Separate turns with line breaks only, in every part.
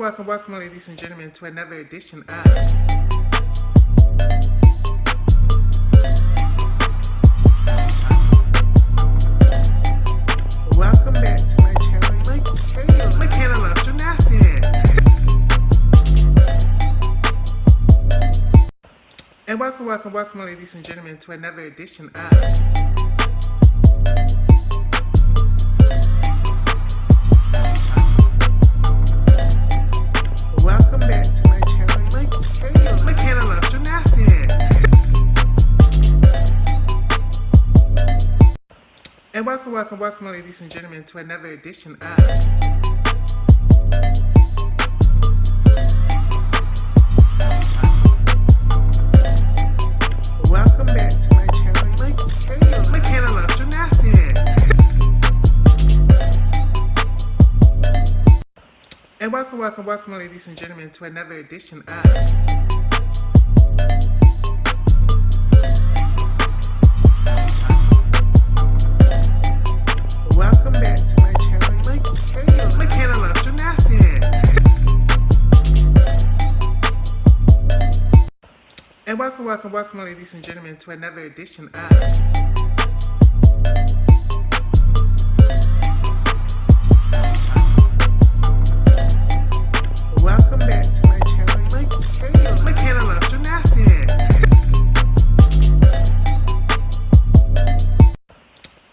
welcome, ladies and gentlemen, to another edition of Welcome back to my channel, Michaela Loves Gymnastics. And welcome, ladies and gentlemen, to another edition of Welcome back to my channel, Michaela Loves Gymnastics. And welcome, ladies and gentlemen, to another edition of Welcome back to my channel, Michaela Loves Gymnastics. And welcome, ladies and gentlemen, to another edition of Welcome back to my channel, Michaela Loves Gymnastics. And welcome, ladies and gentlemen, to another edition of Welcome back to my channel, Michaela Loves Gymnastics.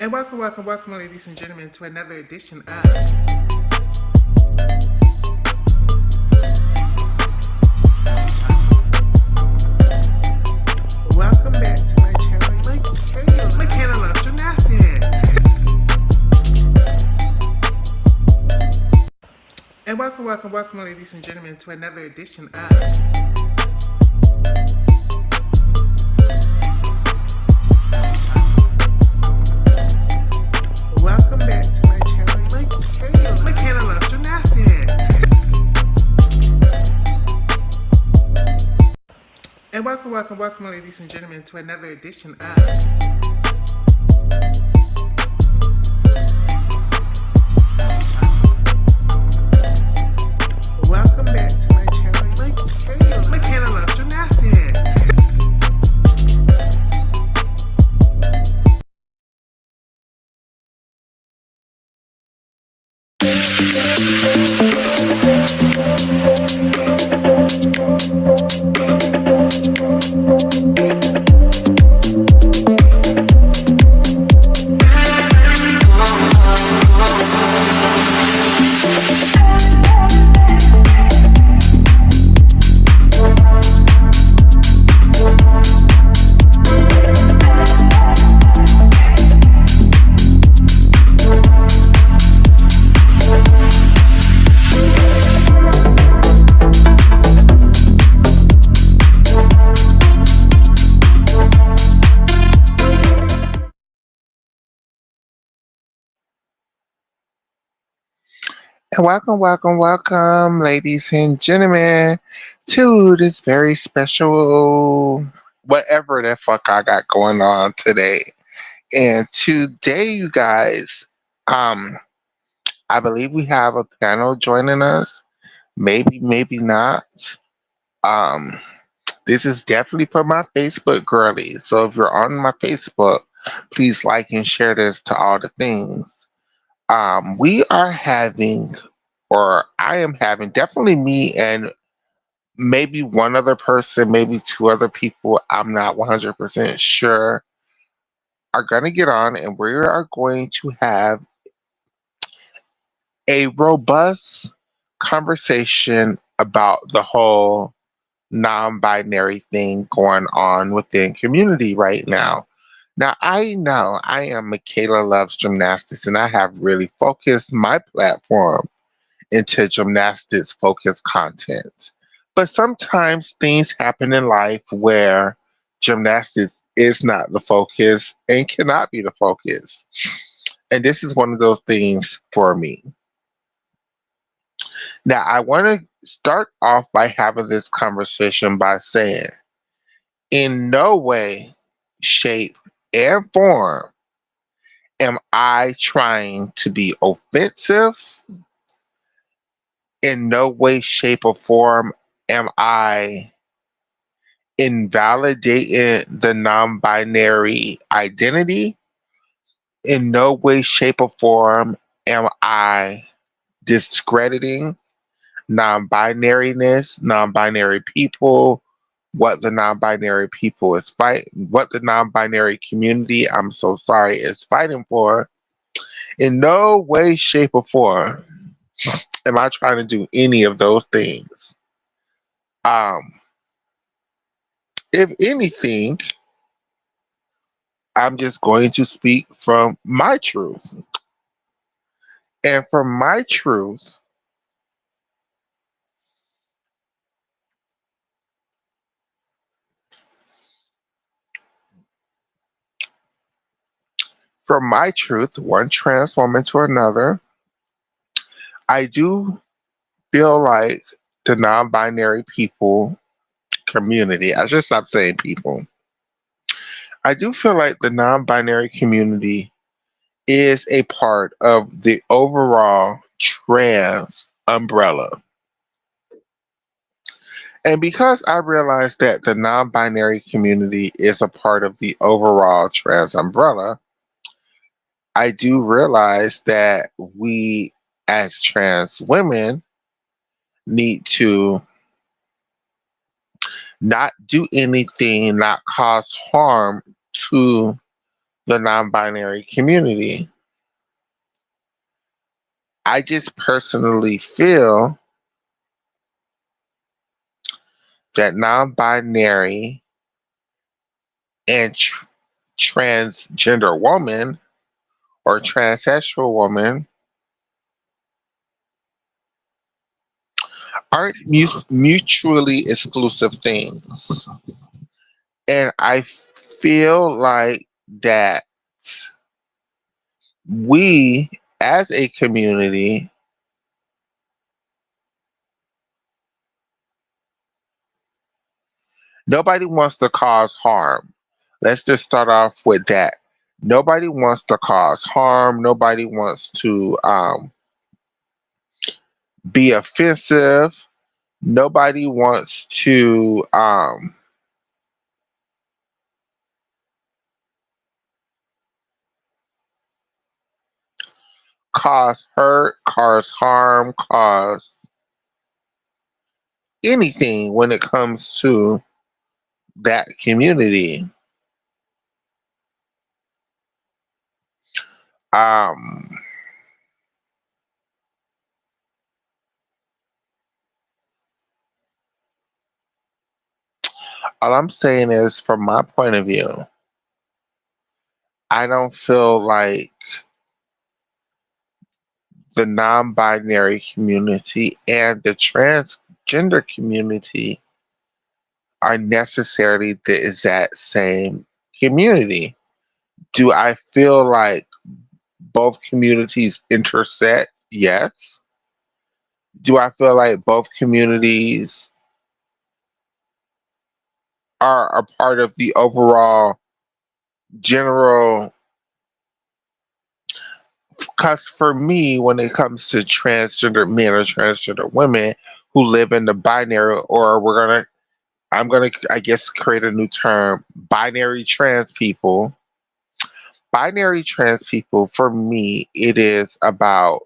And welcome, ladies and gentlemen, to another edition of Welcome back to my channel, Michaela Loves Gymnastics. And welcome, ladies and gentlemen, to another edition of Welcome back to my channel, Michaela Loves Gymnastics. And welcome, ladies and gentlemen, to another edition of Welcome back to my channel, Michaela Loves Gymnastics. And welcome, ladies and gentlemen, to this very special whatever the fuck I got going on today. And today, you guys, um, I believe we have a panel joining us. Maybe not. Um, this is definitely for my Facebook girlies. So if you're on my Facebook, please like and share this to all the things. We are having, or I am having, definitely me and maybe one other person, maybe two other people, I'm not 100% sure, are going to get on and we are going to have a robust conversation about the whole non-binary thing going on within community right now. Now, I know I am Michaela Loves Gymnastics and I have really focused my platform into gymnastics focused content. But sometimes things happen in life where gymnastics is not the focus and cannot be the focus. And this is one of those things for me. Now, I want to start off by having this conversation by saying, in no way, shape, and form am I trying to be offensive In no way, shape, or form am I invalidating the non binary identity. In no way, shape, or form am I discrediting non binariness, non binary people, what the non binary people is fighting, what the non binary community, I'm so sorry, is fighting for. In no way, shape, or form am I trying to do any of those things. Um, if anything, I'm just going to speak from my truth. And from my truth, one trans woman to another, I do feel like the non binary people community, I should stop saying people. I do feel like the non binary community is a part of the overall trans umbrella. And because I realize that the non binary community is a part of the overall trans umbrella, I do realize that we as trans women need to not do anything, not cause harm to the non binary community. I just personally feel that non binary and transgender woman or transsexual woman aren't mutually exclusive things. And I feel like that we as a community, nobody wants to cause harm. Let's just start off with that. Nobody wants to cause harm. Nobody wants to be offensive. Nobody wants to cause hurt, cause harm, cause anything when it comes to that community. Um, all I'm saying is, from my point of view, I don't feel like the non binary community and the transgender community are necessarily the exact same community. Do I feel like both communities intersect? Yes. Do I feel like both communities are a part of the overall general? Because for me, when it comes to transgender men or transgender women who live in the binary, or I'm gonna, I guess, create a new term, binary trans people. Binary trans people, for me, it is about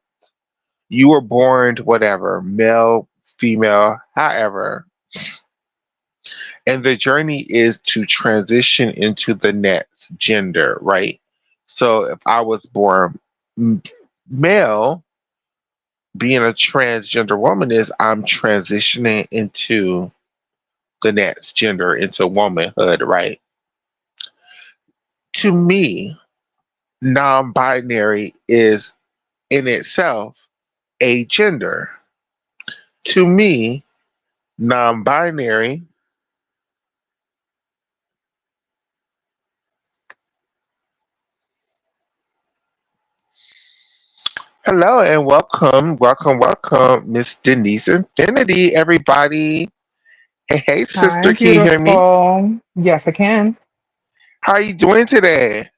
you were born whatever, male, female, however, and the journey is to transition into the next gender, right? So if I was born m- male, being a transgender woman is I'm transitioning into the next gender, into womanhood, right? To me, non binary is in itself a gender. To me, non binary. Hello and welcome, Miss Denise Infinity, everybody. Hey,
Hi,
sister, can you hear me?
beautiful. Yes, I can.
How are you doing today?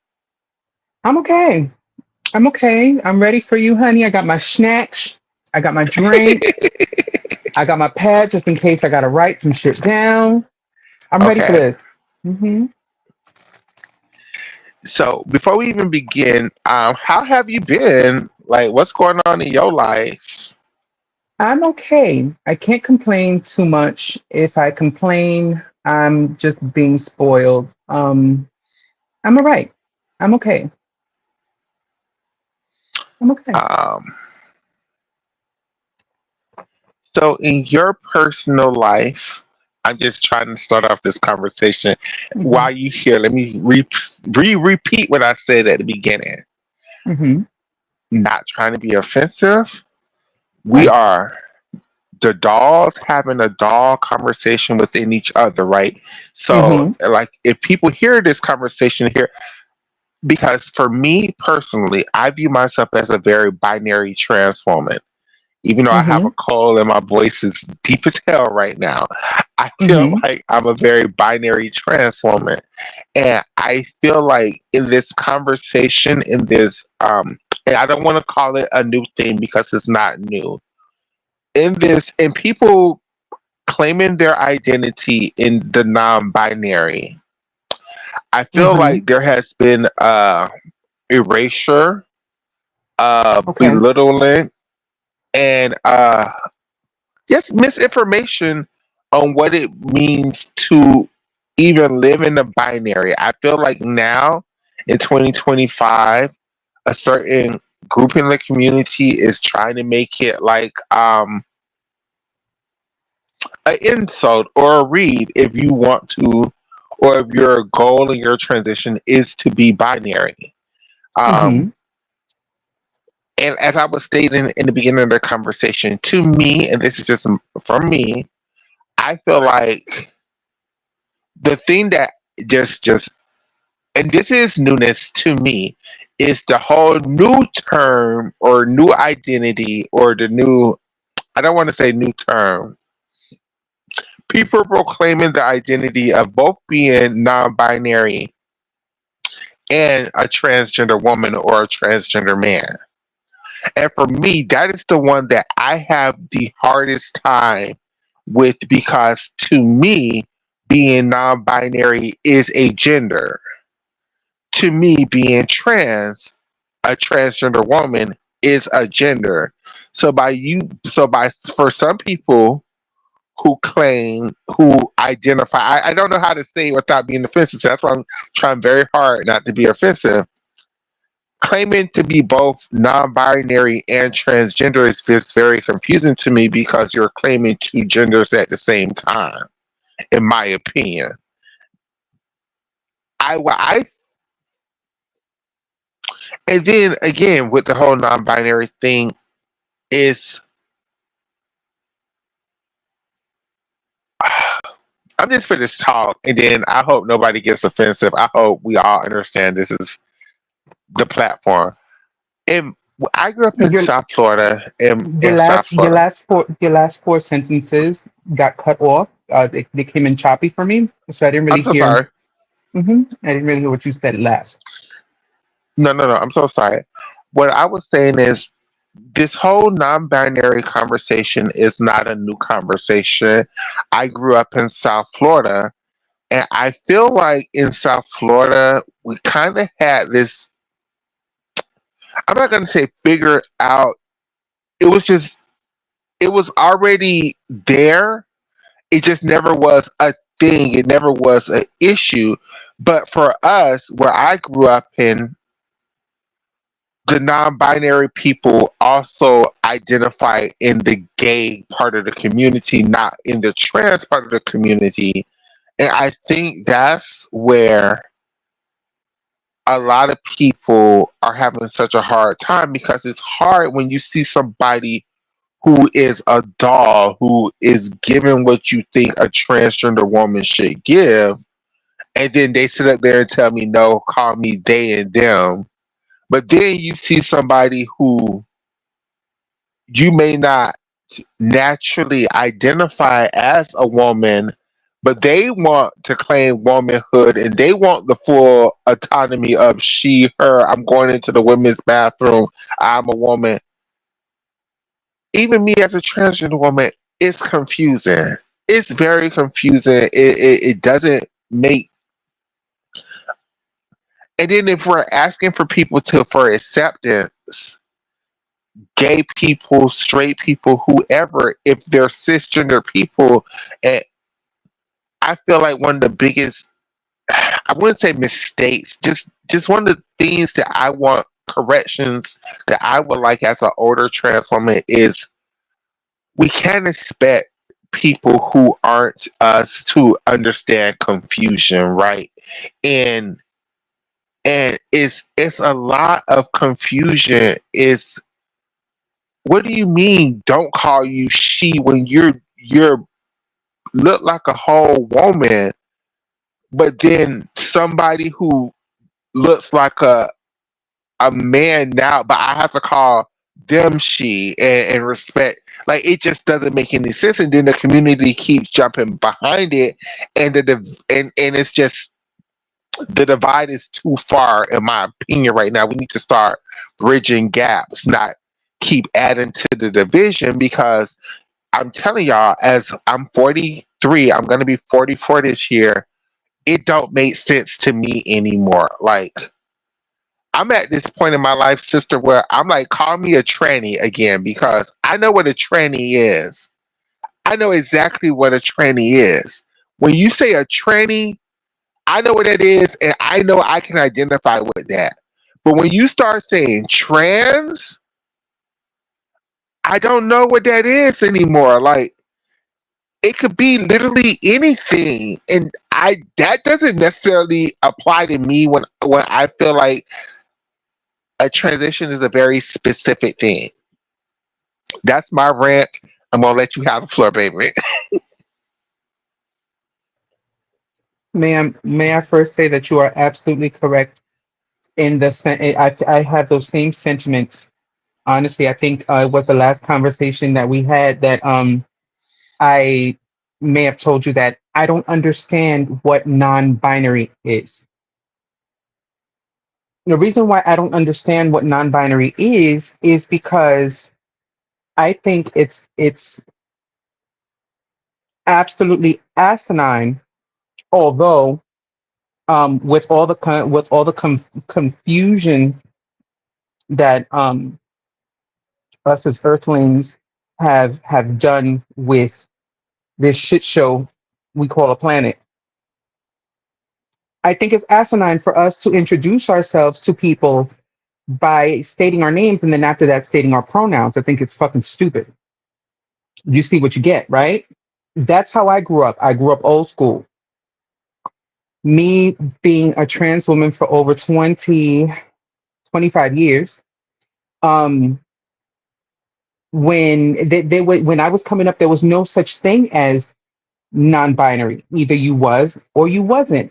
I'm okay. I'm okay. I'm ready for you, honey. I got my snacks. I got my drink. I got my pad just in case I gotta write some shit down. I'm ready for
Okay.
this. Hmm.
So before we even begin, how have you been? Like, what's going on in your life?
I'm okay. I can't complain too much. If I complain, I'm just being spoiled. I'm all right. I'm okay. I'm okay.
Um, so in your personal life, I'm just trying to start off this conversation.
Hmm.
While you here, let me repeat what I said at the beginning.
Hmm.
Not trying to be offensive. We
Right.
are the dolls having a doll conversation within each other, right? So,
Hmm.
like, if people hear this conversation here, because for me personally, I view myself as a very binary trans woman. Even though I have a
Hmm.
cold and my voice is deep as hell right now, I feel
Hmm.
like I'm a very binary trans woman. And I feel like in this conversation, in this, and I don't want to call it a new thing because it's not new. In this, and people claiming their identity in the non binary, I feel
Hmm.
like there has been erasure,
Okay.
belittling, and just misinformation on what it means to even live in the binary. I feel like now in 2025, a certain group in the community is trying to make it like an insult or a read if you want to, or if your goal in your transition is to be binary. Um,
Hmm.
and as I was stating in the beginning of the conversation, to me, and this is just from me, I feel like the thing that just and this is newness to me is the whole new term or new identity or the new, I don't want to say new term, people proclaiming the identity of both being non-binary and a transgender woman or a transgender man. And for me, that is the one that I have the hardest time with because to me, being non binary is a gender. To me, being trans, a transgender woman, is a gender. For some people who claim, who identify, I don't know how to say it without being offensive. So that's why I'm trying very hard not to be offensive. Claiming to be both non-binary and transgender is just very confusing to me because you're claiming two genders at the same time. In my opinion, I and then again with the whole non-binary thing is I'm just for this talk, and then I hope nobody gets offensive. I hope we all understand this is the platform. And I grew up in
Your
South Florida,
your
in South
last
Florida.
your last four sentences got cut off. They came in choppy for me, so I didn't
I'm
really
so
hear.
sorry.
I didn't really hear what you said last.
No, no, no. I'm so sorry. What I was saying is this whole non-binary conversation is not a new conversation. I grew up in South Florida, and I feel like in South Florida we kind of had this. I'm not going to say figure out. It was just it was already there. It just never was a thing. It never was an issue. But for us, where I grew up in, the non-binary people also identify in the gay part of the community, not in the trans part of the community. And I think that's where a lot of people are having such a hard time because it's hard when you see somebody who is a doll who is given what you think a transgender woman should give, and then they sit up there and tell me, no, call me they and them. But then you see somebody who you may not naturally identify as a woman, but they want to claim womanhood and they want the full autonomy of she, her. I'm going into the women's bathroom. I'm a woman. even me as a transgender woman, it's confusing. It's very confusing. It doesn't make. And then if we're asking for people to for acceptance, gay people, straight people, whoever, if they're cisgender people, and I feel like one of the biggest, I wouldn't say mistakes, just one of the things that I want corrections that I would like as an older trans woman is we can't expect people who aren't us to understand confusion, right? And it's a lot of confusion. Is what do you mean don't call you she when you're look like a whole woman, but then somebody who looks like a man now, but I have to call them she and respect. Like it just doesn't make any sense. And then the community keeps jumping behind it, and and it's just the divide is too far, in my opinion. Right now, we need to start bridging gaps, not keep adding to the division. Because I'm telling y'all, as I'm 43, I'm gonna be 44 this year. It don't make sense to me anymore. Like I'm at this point in my life, sister, where I'm like, call me a tranny again because I know what a tranny is. I know exactly what a tranny is. When you say a tranny, I know what that is, and I know I can identify with that. But when you start saying trans, I don't know what that is anymore. Like it could be literally anything, and I that doesn't necessarily apply to me when I feel like a transition is a very specific thing. That's my rant. I'm gonna let you have the floor, baby.
Ma'am, may I first say that you are absolutely correct in the I have those same sentiments. Honestly, I think it was the last conversation that we had that I may have told you that I don't understand what non-binary is. The reason why I don't understand what non-binary is because I think it's absolutely asinine. Although with all the confusion that us as Earthlings have done with this shit show we call a planet, I think it's asinine for us to introduce ourselves to people by stating our names and then after that stating our pronouns. I think it's fucking stupid. You see what you get, right? That's how I grew up. I grew up old school. Me being a trans woman for over 25 years, um, when when I was coming up, there was no such thing as non-binary. Either you was or you wasn't.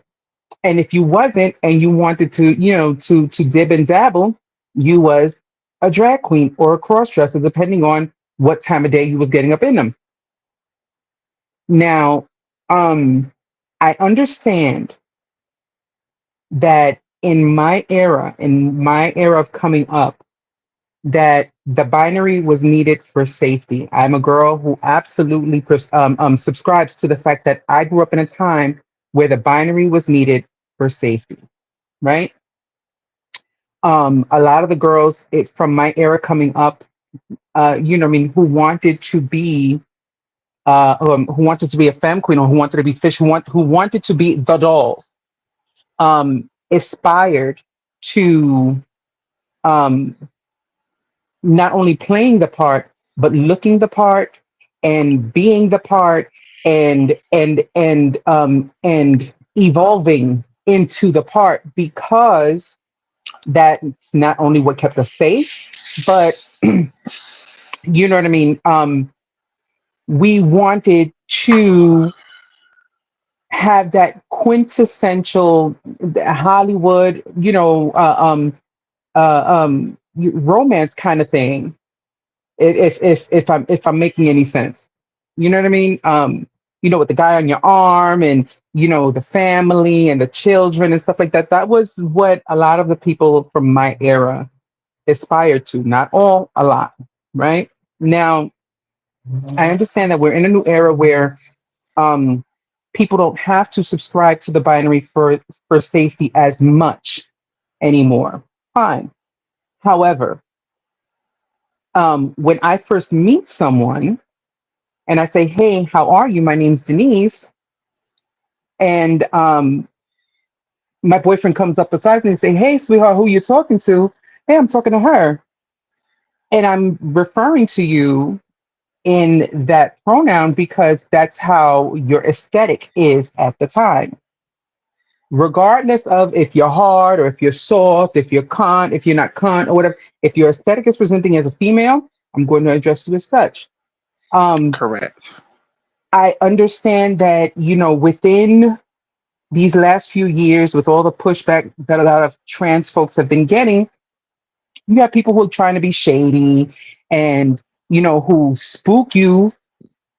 And if you wasn't and you wanted to, to dib and dabble, you was a drag queen or a cross dresser, depending on what time of day you was getting up in them. Now, I understand that in my era of coming up, that the binary was needed for safety. I'm a girl who absolutely subscribes to the fact that I grew up in a time where the binary was needed for safety, right? A lot of the girls from my era coming up, I mean, who wanted to be a femme queen or who wanted to be fish, who wanted to be the dolls, aspired to um, not only playing the part but looking the part and being the part and evolving into the part, because that's not only what kept us safe, but you know what I mean. We wanted to have that quintessential Hollywood, romance kind of thing. If I'm making any sense, you know what I mean. With the guy on your arm and the family and the children and stuff like that. That was what a lot of the people from my era aspired to. Not all, a lot, right? Now, I understand that we're in a new era where um, people don't have to subscribe to the binary for safety as much anymore. Fine. However, when I first meet someone and I say, "Hey, how are you? My name's Denise," and my boyfriend comes up beside me and say, "Hey, sweetheart, who you talking to?" "Hey, I'm talking to her," and I'm referring to you in that pronoun because that's how your aesthetic is at the time. Regardless of if you're hard or if you're soft, if you're cunt, if you're not cunt or whatever, if your aesthetic is presenting as a female, I'm going to address you as such. Um,
Correct.
I understand that, within these last few years, with all the pushback that a lot of trans folks have been getting, you have people who are trying to be shady and, who spook you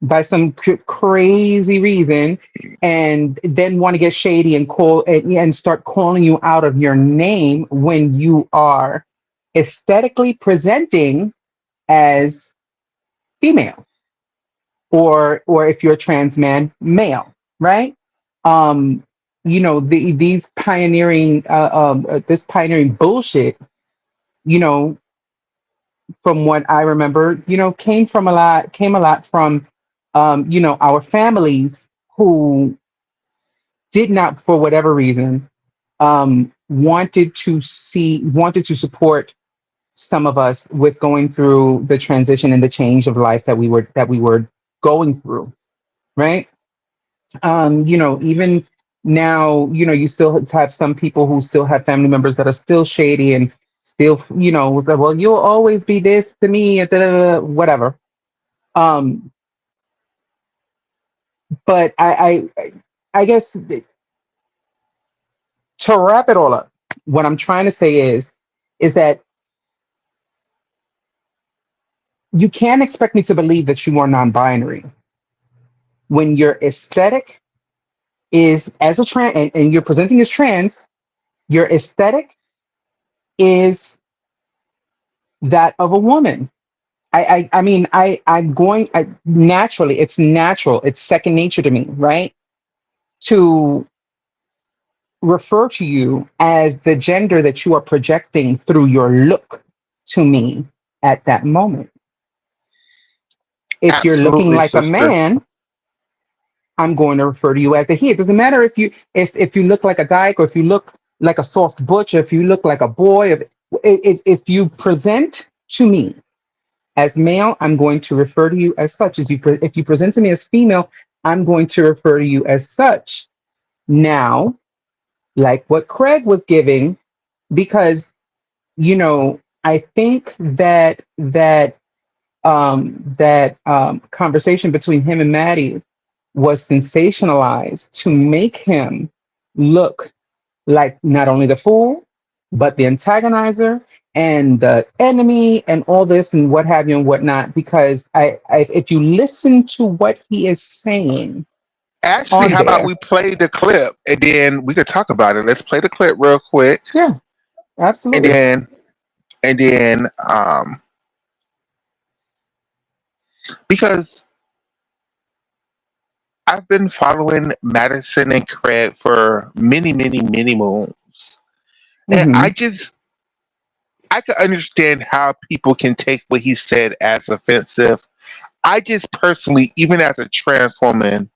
by some crazy reason and then want to get shady and and start calling you out of your name when you are aesthetically presenting as female, or if you're a trans man, male, right? um these pioneering this pioneering bullshit, you know from what I remember, came a lot from our families who did not, for whatever reason, wanted to support some of us with going through the transition and the change of life that we were going through, right? Even now, you still have some people who still have family members that are still shady and still, was like, well, you'll always be this to me, whatever. Um, but I guess to wrap it all up, what I'm trying to say is that you can't expect me to believe that you are non-binary when your aesthetic is as a trans, and you're presenting as trans. Your aesthetic is that of a woman. I mean, naturally, it's natural, it's second nature to me, right? To refer to you as the gender that you are projecting through your look to me at that moment. If you're looking
Absolutely,
like a
sister.
man, I'm going to refer to you as the he. It doesn't matter if you look like a dyke, or if you look like a soft butch, or if you look like a boy. If you present to me as male, I'm going to refer to you as such. If you present to me as female, I'm going to refer to you as such. Now, like what Craig was giving, because I think that conversation between him and Maddie was sensationalized to make him look like not only the fool, but the antagonizer and the enemy and all this and what have you and whatnot. Because if you listen to what he is saying
Actually,
on
how about
there,
we play the clip and then we could talk about it? Let's play the clip real quick,
yeah,
and
absolutely.
then because I've been following Madison and Craig for many, many, many moons, and
Hmm.
I can understand how people can take what he said as offensive. I just personally, even as a trans woman,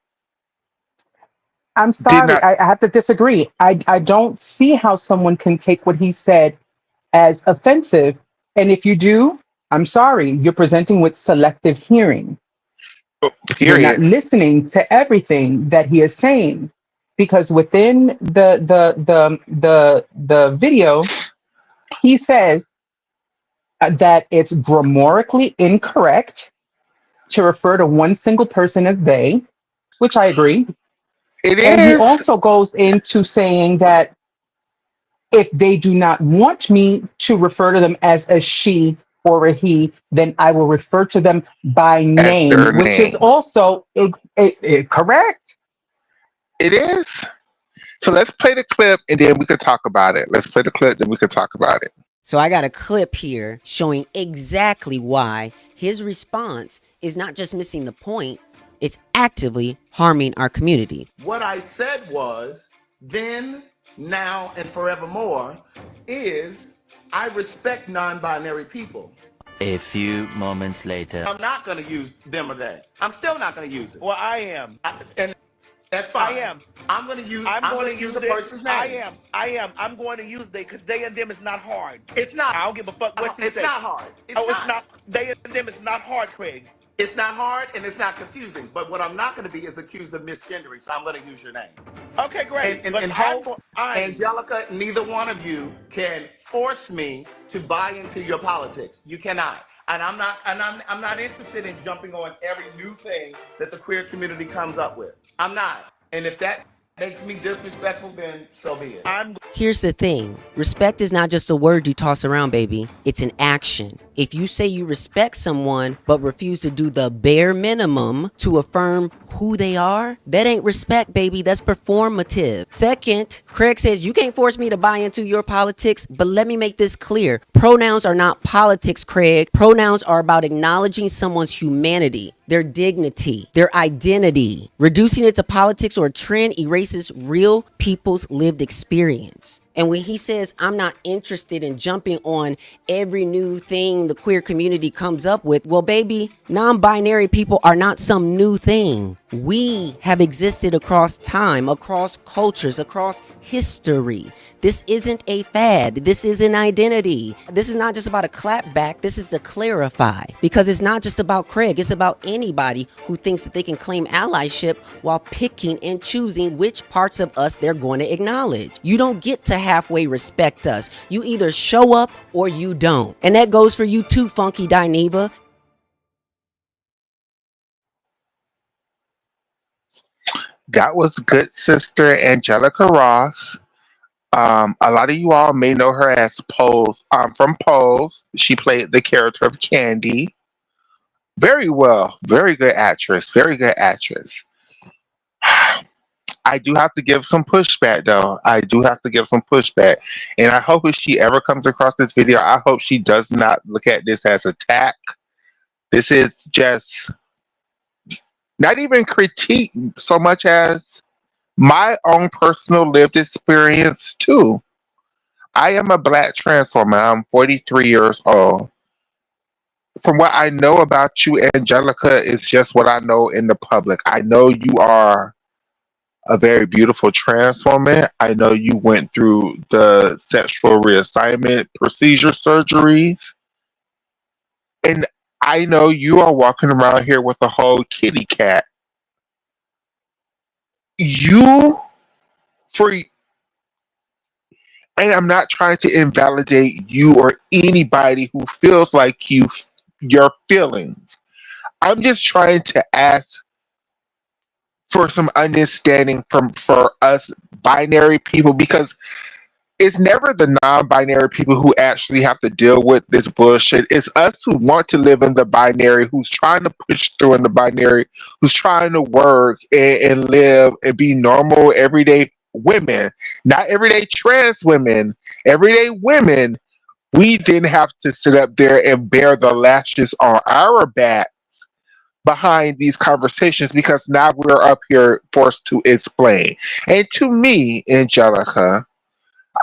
I'm
did
sorry,
not.
I have to disagree. I don't see how someone can take what he said as offensive. And if you do, I'm sorry, you're presenting with selective hearing. You're not
Period.
listening to everything that he is saying, because within the video, he says that it's grammatically incorrect to refer to one single person as they, which I agree.
It
And he
is.
also goes into saying that if they do not want me to refer to them as a she or a he, then I will refer to them by
As
name,
their
which is
name.
also correct.
It is. So let's play the clip and then we could talk about it. Let's play the clip, then we could talk about it.
So I got a clip here showing exactly why his response is not just missing the point, it's actively harming our community.
What I said was, then, now, and forevermore, is I respect non-binary people.
A few moments later.
I'm not going to use them or that. I'm still not going to use it.
Well, I am.
And that's fine.
I am.
I'm going to use.
I'm
I'm
going
going
to
to use
use
a
it.
person's name.
I am. I am. I'm going to use they because they and them is not hard.
It's not.
I don't give a fuck what you
It's
say.
not hard. It's
Oh,
not.
it's not. They and them is not hard, Craig.
It's not hard and it's not confusing. But what I'm not going to be is accused of misgendering. So I'm going to use your name.
Okay, great.
And Hope, Angelica, neither one of you can force me to buy into your politics. You cannot. And I'm not. And I'm not interested in jumping on every new thing that the queer community comes up with. I'm not. And if that makes me disrespectful, then so be it.
Here's the thing. Respect is not just a word you toss around, baby. It's an action. If you say you respect someone but refuse to do the bare minimum to affirm who they are, that ain't respect, baby. That's performative. Second, Craig says you can't force me to buy into your politics, but let me make this clear. Pronouns are not politics, Craig. Pronouns are about acknowledging someone's humanity, their dignity, their identity. Reducing it to politics or a trend erases real people's lived experience. And when he says, I'm not interested in jumping on every new thing the queer community comes up with, well, baby, non-binary people are not some new thing. We have existed across time, across cultures, across history. This isn't a fad. This is an identity. This is not just about a clapback. This is to clarify. Because it's not just about Craig. It's about anybody who thinks that they can claim allyship while picking and choosing which parts of us they're going to acknowledge. You don't get to halfway respect us. You either show up or you don't. And that goes for you too, Funky Dineva.
That was good sister Angelica Ross. A lot of you all may know her as Pose from Pose. She played the character of Candy. Very well, very good actress, very good actress. I do have to give some pushback though. I do have to give some pushback. And I hope if she ever comes across this video, I hope she does not look at this as attack. This is just not even critique so much as my own personal lived experience too. I am a black trans woman. I'm 43 years old. From what I know about you, Angelica, is just what I know in the public. I know you are a very beautiful trans woman. I know you went through the sexual reassignment procedure surgeries. And I know you are walking around here with a whole kitty cat. You, for and I'm not trying to invalidate you or anybody who feels like your feelings. I'm just trying to ask for some understanding for us binary people because it's never the non-binary people who actually have to deal with this bullshit. It's us who want to live in the binary, who's trying to push through in the binary, who's trying to work and live and be normal everyday women, not everyday trans women, everyday women. We then have to sit up there and bear the lashes on our back behind these conversations because now we're up here forced to explain. And to me, Angelica,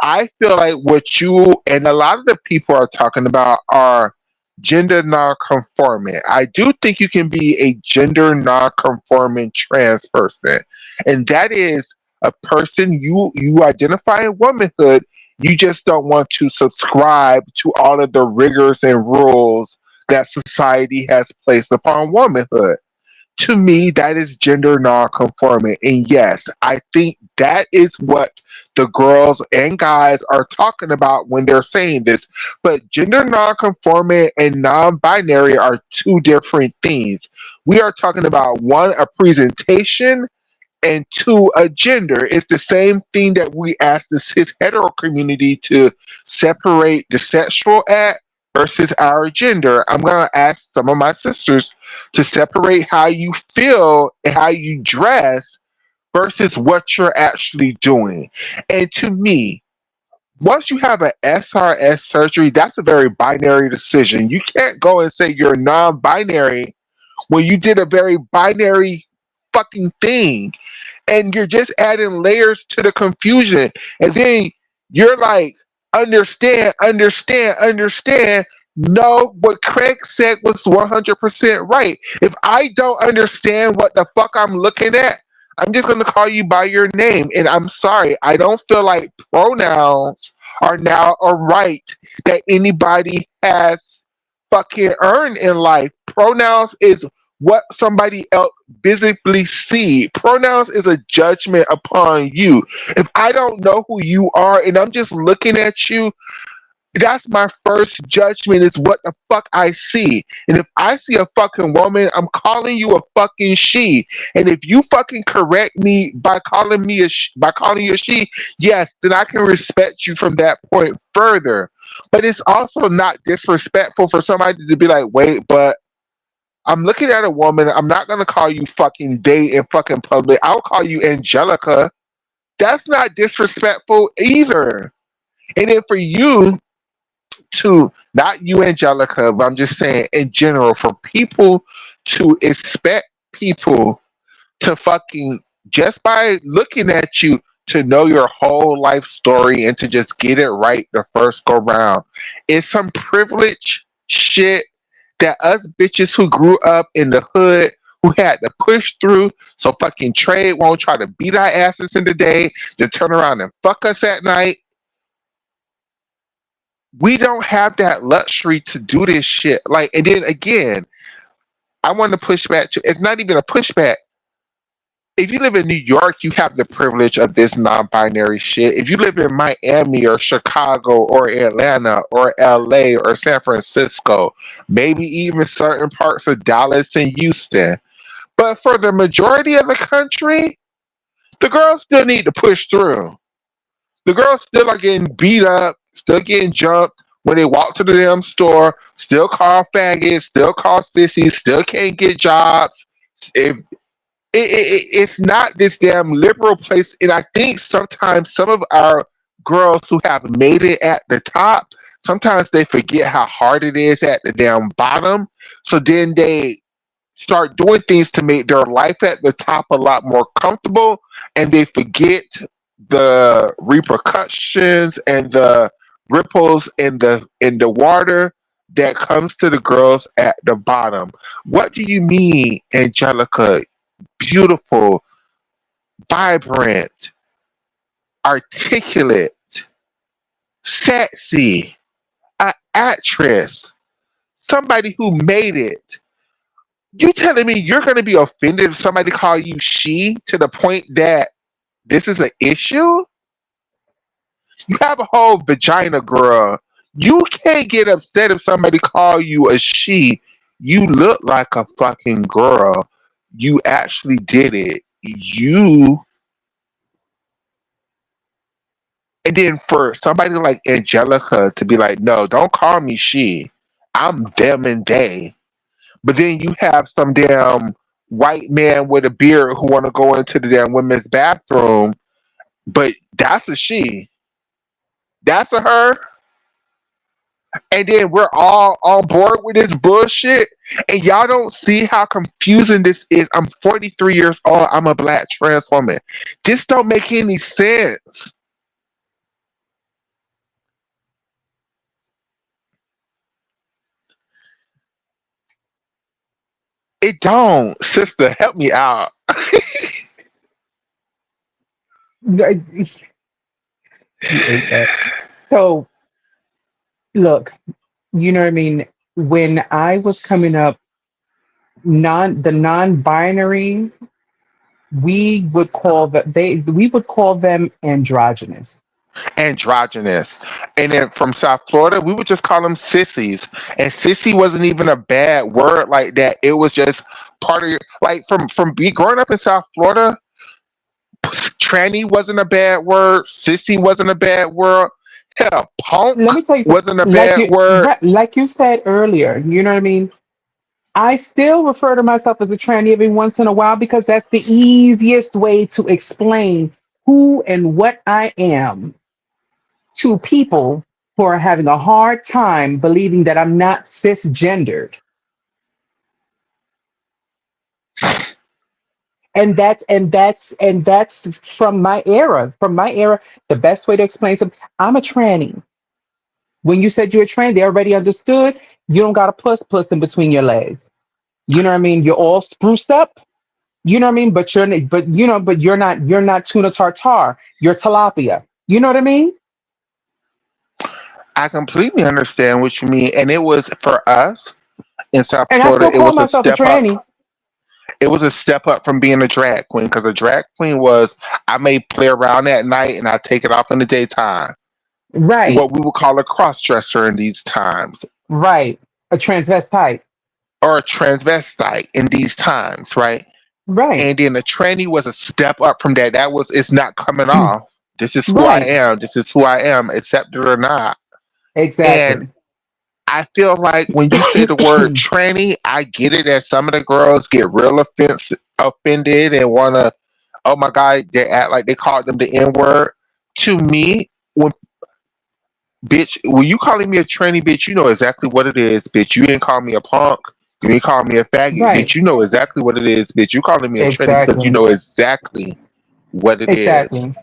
I feel like what you and a lot of the people are talking about are gender non-conforming. I do think you can be a gender non-conforming trans person, and that is a person you identify in womanhood. You just don't want to subscribe to all of the rigors and rules that society has placed upon womanhood. To me, that is gender non-conforming. And yes, I think that is what the girls and guys are talking about when they're saying this. But gender non-conforming and non-binary are two different things. We are talking about one, a presentation, and two, a gender. It's the same thing that we ask the cis hetero community to separate the sexual act versus our gender. I'm going to ask some of my sisters to separate how you feel and how you dress versus what you're actually doing. And to me, Once you have an SRS surgery, that's a very binary decision. You can't go and say you're non-binary when you did a very binary fucking thing, and you're just adding layers to the confusion. And then you're like, understand, understand, understand. No, what Craig said was 100% right. If I don't understand what the fuck I'm looking at, I'm just going to call you by your name. And I'm sorry, I don't feel like pronouns are now a right that anybody has fucking earned in life. Pronouns is what somebody else visibly see. Pronouns is a judgment upon you. If I don't know who you are and I'm just looking at you, that's my first judgment is what the fuck I see. And if I see a fucking woman, I'm calling you a fucking she. And if you fucking correct me by calling me by calling you a she, yes, then I can respect you from that point further. But it's also not disrespectful for somebody to be like, wait, but I'm looking at a woman. I'm not gonna call you fucking Day in fucking public. I'll call you Angelica. That's not disrespectful either. And then for you to, not you, Angelica, but I'm just saying in general, for people to expect people to fucking, just by looking at you, to know your whole life story and to just get it right the first go round, it's some privilege shit that us bitches who grew up in the hood, who had to push through so fucking trade won't try to beat our asses in the day, to turn around and fuck us at night. We don't have that luxury to do this shit. Like, and then again, I want to push back to, it's not even a pushback. If you live in New York, you have the privilege of this non-binary shit. If you live in Miami or Chicago or Atlanta or LA or San Francisco, maybe even certain parts of Dallas and Houston. But for the majority of the country, the girls still need to push through. The girls still are getting beat up, still getting jumped when they walk to the damn store, still call faggots, still call sissies, still can't get jobs. If it's not this damn liberal place, and I think sometimes some of our girls who have made it at the top, sometimes they forget how hard it is at the damn bottom. So then they start doing things to make their life at the top a lot more comfortable, and they forget the repercussions and the ripples in the water that comes to the girls at the bottom. What do you mean, Angelica? Beautiful, vibrant, articulate, sexy, an actress, somebody who made it. You telling me you're going to be offended if somebody call you she to the point that this is an issue? You have a whole vagina, girl. You can't get upset if somebody call you a she. You look like a fucking girl. You actually did it. You, and then for somebody like Angelica to be like, no, don't call me she. I'm them and they. But then you have some damn white man with a beard who want to go into the damn women's bathroom, but that's a she. That's a her. And then we're all on board with this bullshit. And y'all don't see how confusing this is. I'm 43 years old. I'm a black trans woman. This don't make any sense. It don't. Sister, help me out.
You ate that. So look, you know what I mean? When I was coming up, non-binary, we would call them androgynous.
Androgynous. And then from South Florida, we would just call them sissies. And sissy wasn't even a bad word like that. It was just part of your, like, from be growing up in South Florida, tranny wasn't a bad word, sissy wasn't a bad word. Hell, punk
Let me tell you something.
wasn't a bad word.
Like you said earlier, you know what I mean? I still refer to myself as a tranny every once in a while because that's the easiest way to explain who and what I am. to people who are having a hard time believing that I'm not cisgendered. And that's from my era. From my era, the best way to explain something, I'm a tranny. When you said you're a tranny, they already understood. You don't got a plus in between your legs. You know what I mean? You're all spruced up. You know what I mean? But you're not tuna tartar. You're tilapia. You know what I mean?
I completely understand what you mean, and it was for us in South
And I
Florida.
still call myself a tranny.
It was a step up from being a drag queen because a drag queen was I may play around at night and I take it off in the daytime.
Right,
What we would call a cross dresser in these times,
right. A transvestite.
or a transvestite in these times, right?
Right,
And then the tranny was a step up from that. That was it's not coming off. This is who I
right.
am. This is who I am, accept it or not. And
Exactly.
I feel like when you say the word tranny, I get it that some of the girls get real offended and wanna, oh my god, they act like they called them the N word. To me, when you calling me a tranny, bitch, you know exactly what it is, bitch. You didn't call me a punk. You didn't call me a faggot, bitch.
Right.
You know exactly what it is, bitch. You calling me a tranny because you
Exactly.
know exactly what it is.
Exactly.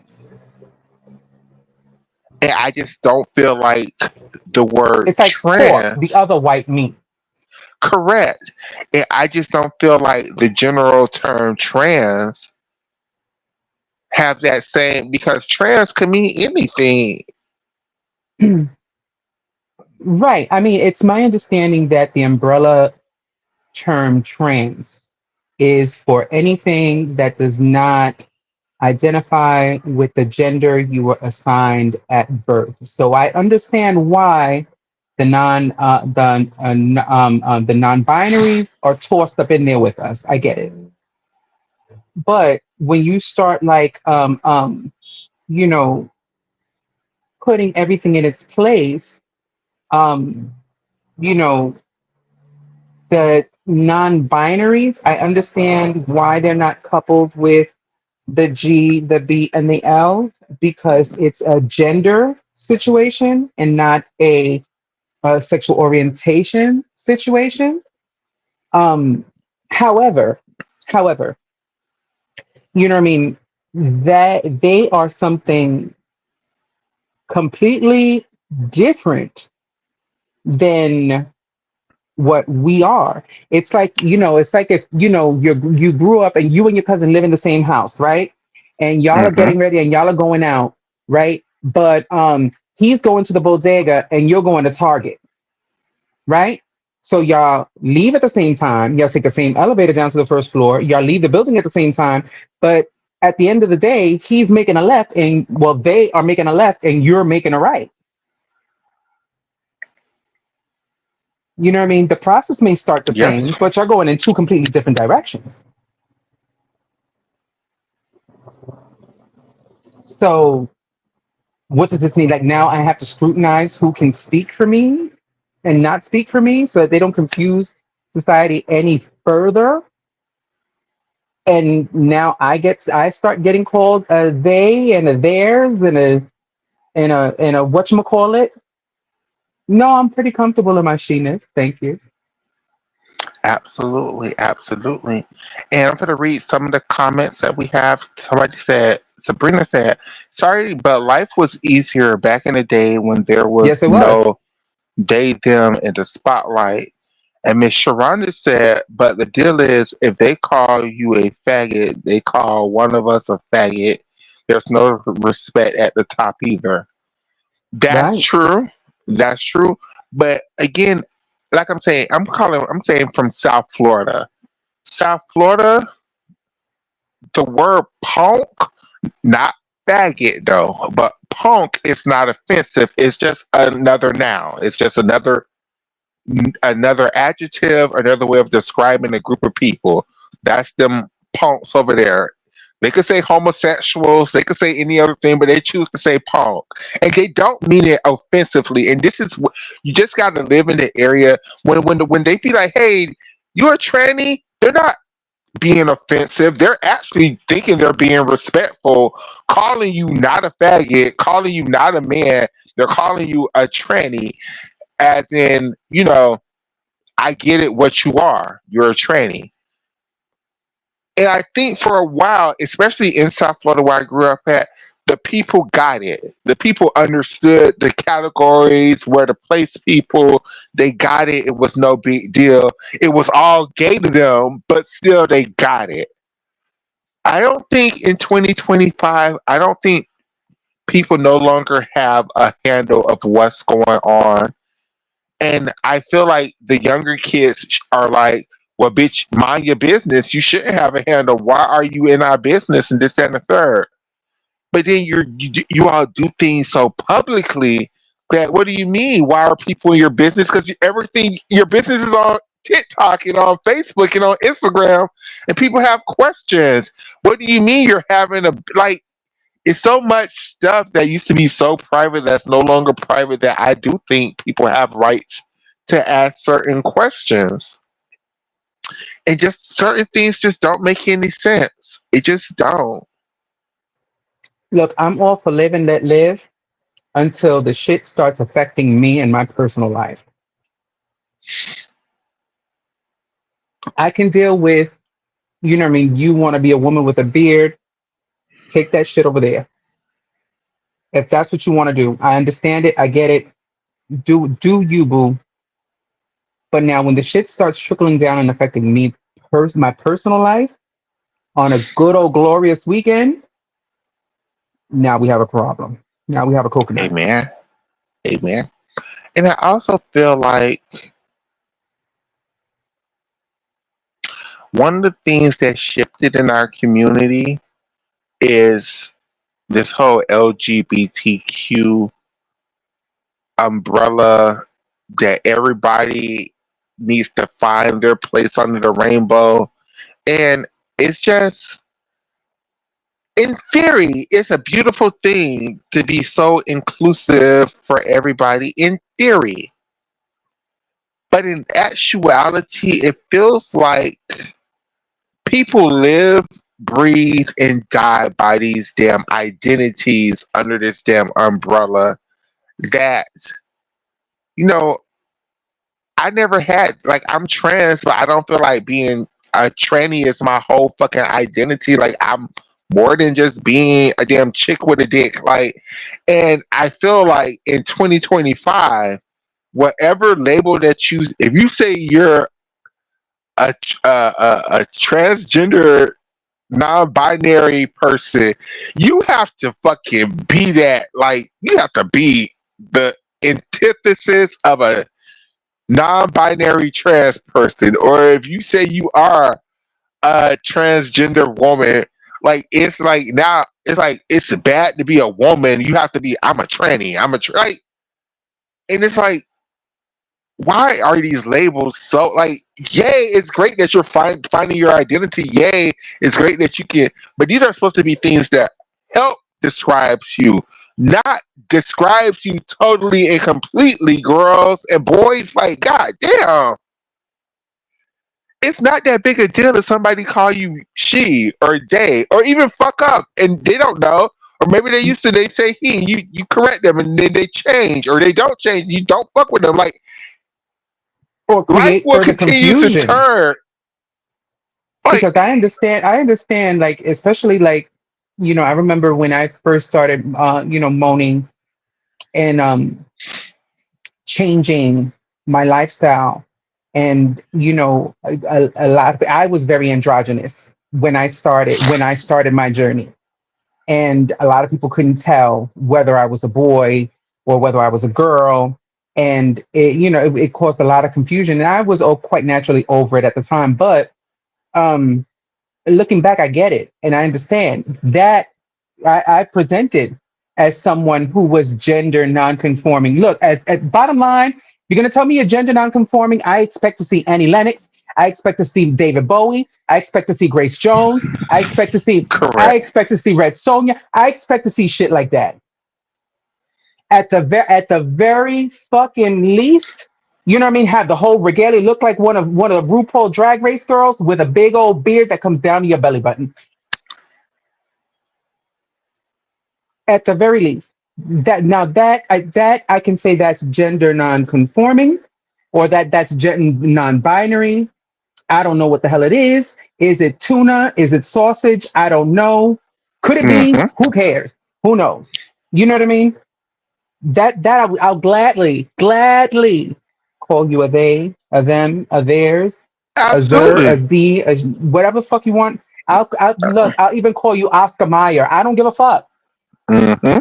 And I just don't feel like the word
It's like pork, the
trans
other white meat.
correct. And I just don't feel like the general term trans have that same because trans can mean anything.
Right. I mean, it's my understanding that the umbrella term trans is for anything that does not identify with the gender you were assigned at birth. So I understand why the non-binaries are tossed up in there with us. I get it. But when you start like you know putting everything in its place, um, you know the non-binaries, I understand why they're not coupled with the G, the B, and the L's because it's a gender situation and not a sexual orientation situation. Um, however, however, you know what I mean? That they are something completely different than what we are. It's like if you grew up and you and your cousin live in the same house, right? And y'all are
Hmm.
getting ready and y'all are going out, right? But he's going to the bodega and you're going to Target, right? So y'all leave at the same time. Y'all take the same elevator down to the first floor. Y'all leave the building at the same time. But at the end of the day, he's making a left and well, they are making a left and you're making a right. You know what I mean? The process may start the same,
Yes,
but you're going in two completely different directions. So what does this mean? Like now I have to scrutinize who can speak for me and not speak for me so that they don't confuse society any further. And now I start getting called a they and a theirs and a whatchamacallit. No, I'm pretty comfortable in my she-ness. Thank you.
absolutely, absolutely. And I'm going to read some of the comments that we have. Somebody said, Sabrina said, sorry, but life was easier back in the day when there was
Yes, it was.
no they, them in the spotlight. And Miss Sharonda said, but the deal is, if they call you a faggot, they call one of us a faggot. There's no respect at the top either. That's
Right.
true. That's true. But again, like I'm saying from South Florida. South Florida, the word punk, not faggot though, but punk is not offensive. It's just another noun. It's just another adjective, another way of describing a group of people. That's them punks over there. They could say homosexuals, they could say any other thing, but they choose to say punk. And they don't mean it offensively. And this is what you just gotta live in the area when they be like, hey, you're a tranny, they're not being offensive. They're actually thinking they're being respectful, calling you not a faggot, calling you not a man. They're calling you a tranny, as in, I get it what you are. You're a tranny. And I think for a while, especially in South Florida where I grew up at, the people got it. The people understood the categories, where to place people. They got it. It was no big deal. It was all gay to them, but still they got it. I don't think in 2025, I don't think people no longer have a handle of what's going on. And I feel like the younger kids are like, well, bitch, mind your business. You shouldn't have a handle. Why are you in our business and this, that, and the third? But then you all do things so publicly that, what do you mean? Why are people in your business? Because everything, your business is on TikTok and on Facebook and on Instagram, and people have questions. What do you mean you're having like, it's so much stuff that used to be so private that's no longer private, that I do think people have rights to ask certain questions. And just certain things just don't make any sense. It just don't.
Look, I'm all for live and let live until the shit starts affecting me and my personal life. I can deal with, you know what I mean, you want to be a woman with a beard, take that shit over there. If that's what you want to do, I understand it, I get it. Do you, boo. But now when the shit starts trickling down and affecting me, my personal life, on a good old glorious weekend, now we have a problem. Now we have a coconut.
Amen. Amen. And I also feel like one of the things that shifted in our community is this whole LGBTQ umbrella, that everybody needs to find their place under the rainbow. And it's just, in theory, it's a beautiful thing to be so inclusive for everybody, in theory. But in actuality, it feels like people live, breathe, and die by these damn identities under this damn umbrella that, you know, I never had. Like, I'm trans, but I don't feel like being a tranny is my whole fucking identity. Like, I'm more than just being a damn chick with a dick. Like, and I feel like in 2025, whatever label that you, if you say you're a transgender non-binary person, you have to fucking be that. Like, you have to be the antithesis of a non-binary trans person. Or if you say you are a transgender woman, like, it's like, now it's like it's bad to be a woman. You have to be, I'm a tranny, like, and it's like, why are these labels so, like, yay, it's great that you're finding your identity. Yay, it's great that you can, but these are supposed to be things that help describes you, not describes you totally and completely, girls and boys. Like, god damn, it's not that big a deal if somebody call you she or they, or even fuck up and they don't know. Or maybe they say he, you correct them and then they change, or they don't change, you don't fuck with them. Like,
Or
life
create
will
further
continue to
confusion.
turn. Like,
Because I understand, like, especially like, I remember when I first started, moaning and changing my lifestyle. And a lot I was very androgynous when I started my journey, and a lot of people couldn't tell whether I was a boy or whether I was a girl, and it caused a lot of confusion, and I was quite naturally over it at the time. But um looking back, I get it and I understand that I presented as someone who was gender non-conforming. Look, at bottom line, if you're gonna tell me you're gender non-conforming, I expect to see Annie Lennox. I expect to see David Bowie. I expect to see Grace Jones. I expect to see I
correct.
expect to see Red Sonja. I expect to see shit like that. At the very fucking least, You know what I mean? Have the whole regalia, look like one of the RuPaul Drag Race girls with a big old beard that comes down to your belly button. At the very least, that I can say that's gender non-conforming, or that's non-binary. I don't know what the hell it is. Is it tuna? Is it sausage? I don't know. Could it be?
Mm-hmm.
Who cares? Who knows? You know what I mean? I'll gladly call you a they, a them, a theirs, a zer, a
Absolutely.
thee, whatever the fuck you want. I'll look. I'll even call you Oscar Mayer. I don't give a fuck.
Mm-hmm.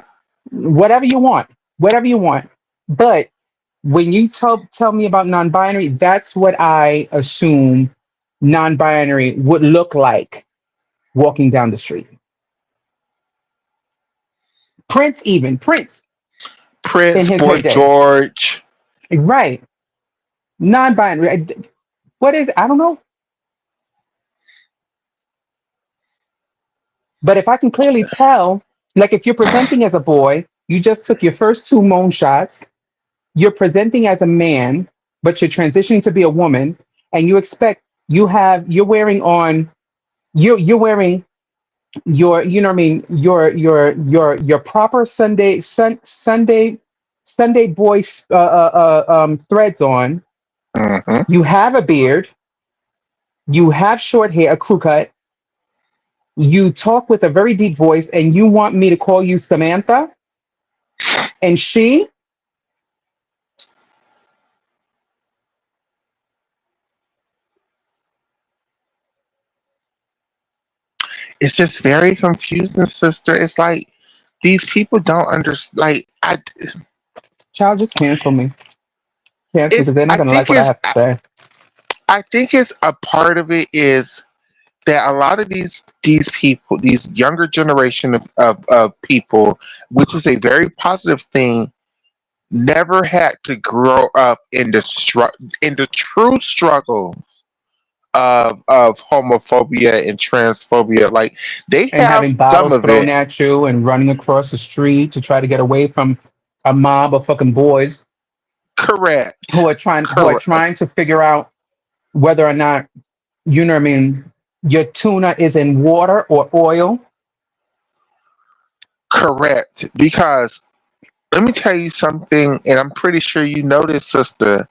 Whatever you want, whatever you want. But when you tell me about non-binary, that's what I assume non-binary would look like walking down the street. Prince in
Prince,
his
Boy
heyday,
George.
right? Non-binary. What is it? I don't know. But if I can clearly tell, like if you're presenting as a boy, you just took your first two moan shots, you're presenting as a man, but you're transitioning to be a woman, and you expect you're wearing on you're wearing your you know what I mean your proper Sunday boy threads on.
Mm-hmm.
You have a beard, you have short hair, a crew cut. You talk with a very deep voice, and you want me to call you Samantha and she.
It's just very confusing, sister. It's like these people don't understand. Like
Child, just cancel me. Cancel me
it's.
because they're not
I
gonna like
think
what I
it's.
have to say.
I think it's a part of it is that a lot of these people, these younger generation of people, which is a very positive thing, never had to grow up in in the true struggle of homophobia and transphobia. Like they
And
have
having
some
bottles
of
thrown
it.
at you and running across the street to try to get away from a mob of fucking boys who
Correct.
are
Correct.
trying to figure out whether or not you know what I mean your tuna is in water or oil.
Correct. Because let me tell you something, and I'm pretty sure you know this, sister.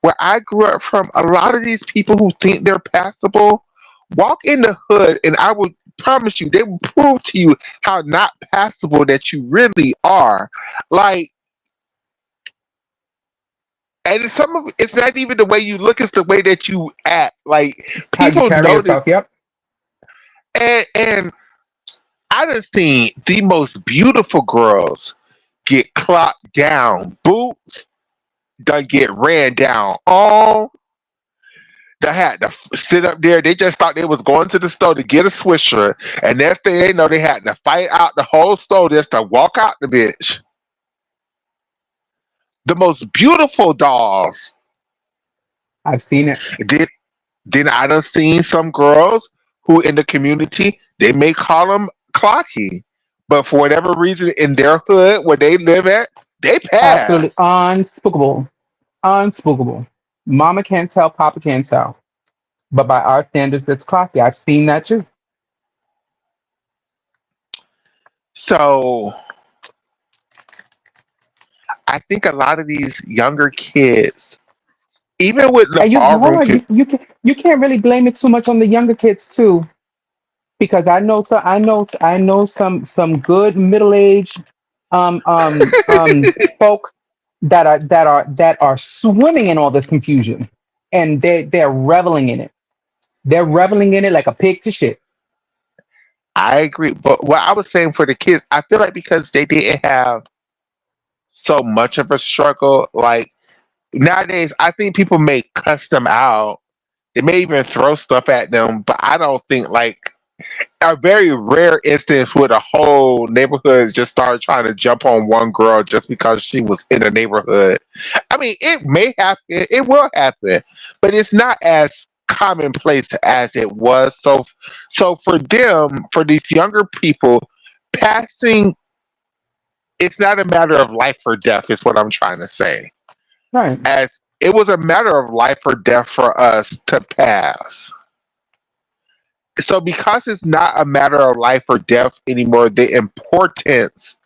Where I grew up from, a lot of these people who think they're passable walk in the hood, and I will promise you, they will prove to you how not passable that you really are. Like, and some of it's not even the way you look; it's the way that you act. Like
How you
people
carry
notice,
yourself. Yep.
and I done seen the most beautiful girls get clocked down, boots done get ran down. All they had to sit up there. They just thought they was going to the store to get a swisher, and next thing they know, they had to fight out the whole store just to walk out the bitch. The most beautiful dolls.
I've seen it.
Then, then I done seen some girls who in the community they may call them clocky, but for whatever reason in their hood where they live at, they
Absolutely
pass.
unspookable. Unspookable. Mama can't tell, Papa can't tell. But by our standards, that's clocky. I've seen that too.
So I think a lot of these younger kids, even with the
And you hold
ballroom,
on, you can't really blame it too much on the younger kids too, because I know some good middle aged folk that are swimming in all this confusion, and they're reveling in it. They're reveling in it like a pig to shit.
I agree. But what I was saying for the kids, I feel like because they didn't have so much of a struggle, like nowadays, I think people may cuss them out. They may even throw stuff at them, but I don't think like a very rare instance where the whole neighborhood just started trying to jump on one girl just because she was in the neighborhood. I mean, it may happen, it will happen, but it's not as commonplace as it was. So for them, for these younger people, passing, it's not a matter of life or death, is what I'm trying to say.
Right.
As it was a matter of life or death for us to pass. So because it's not a matter of life or death anymore, the importance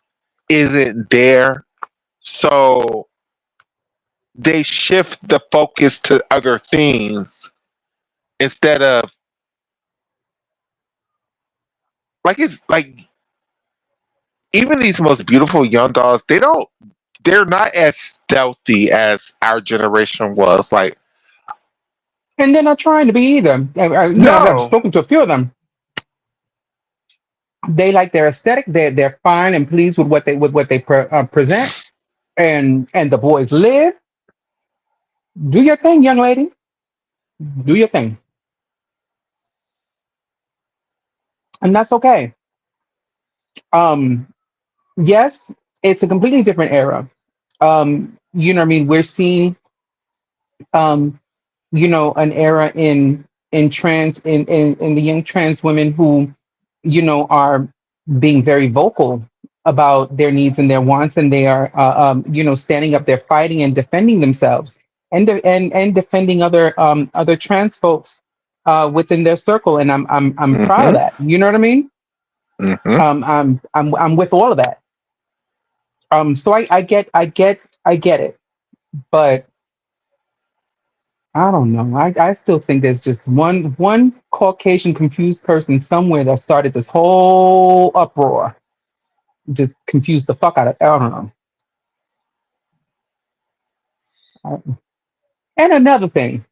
isn't there. So they shift the focus to other things instead of it's like even these most beautiful young dolls, they're not as stealthy as our generation was. Like,
And they're not trying to be either. I've
no.
spoken to a few of them. They like their aesthetic. They're fine and pleased with what they present. And the boys live. Do your thing, young lady. Do your thing, and that's okay. Um, yes, it's a completely different era. You know what I mean? We're seeing um, an era in trans in the young trans women who, are being very vocal about their needs and their wants, and they are standing up there fighting and defending themselves and defending other trans folks within their circle, and I'm proud of
Mm-hmm.
that. You know what I mean?
Mm-hmm.
I'm with all of that. So I get it, but I don't know. I still think there's just one Caucasian confused person somewhere that started this whole uproar. Just confused the fuck out of. I don't know. And another thing,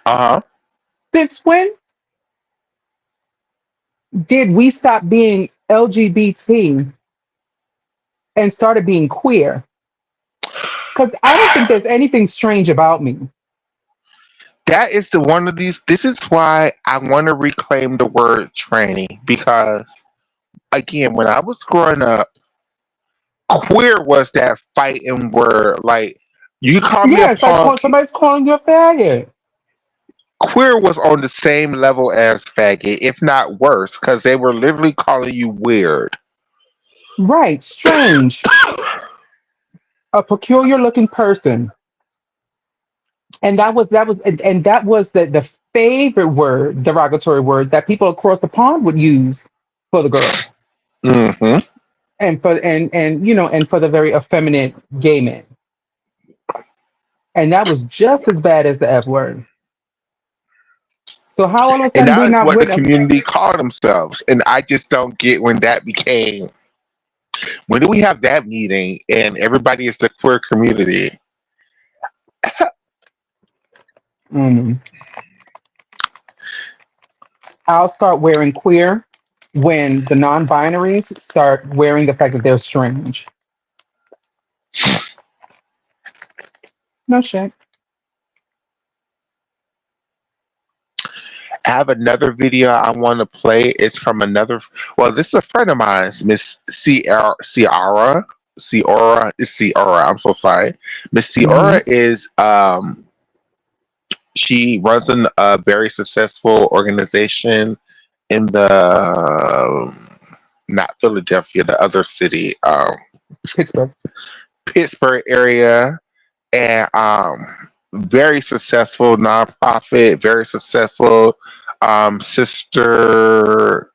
Uh-huh.
since when did we stop being LGBT and started being queer? Because I don't think there's anything strange about me.
That is the one of these. This is why I want to reclaim the word tranny because, again, when I was growing up, queer was that fighting word. Like, you call me a
Yeah, it's like
punk.
somebody's calling you a faggot.
Queer was on the same level as faggot, if not worse, because they were literally calling you weird.
Right, strange, a peculiar looking person. And that was the favorite word, derogatory word that people across the pond would use for the girl,
Mm-hmm.
and for the very effeminate gay men. And that was just as bad as the F word. So how all of a
And
sudden
that
we're
is
not
what the
with them?
community called themselves. And I just don't get when that became. When do we have that meeting and everybody is the queer community?
Mm. I'll start wearing queer when the non-binaries start wearing the fact that they're strange. No shit.
I have another video I want to play. It's from another. Well, this is a friend of mine, Miss Ciara. Ciara is Ciara. I'm so sorry. Miss
Hmm.
Ciara is she runs a very successful organization in the not Philadelphia, the other city,
Pittsburgh.
Pittsburgh area, and very successful nonprofit, very successful sister.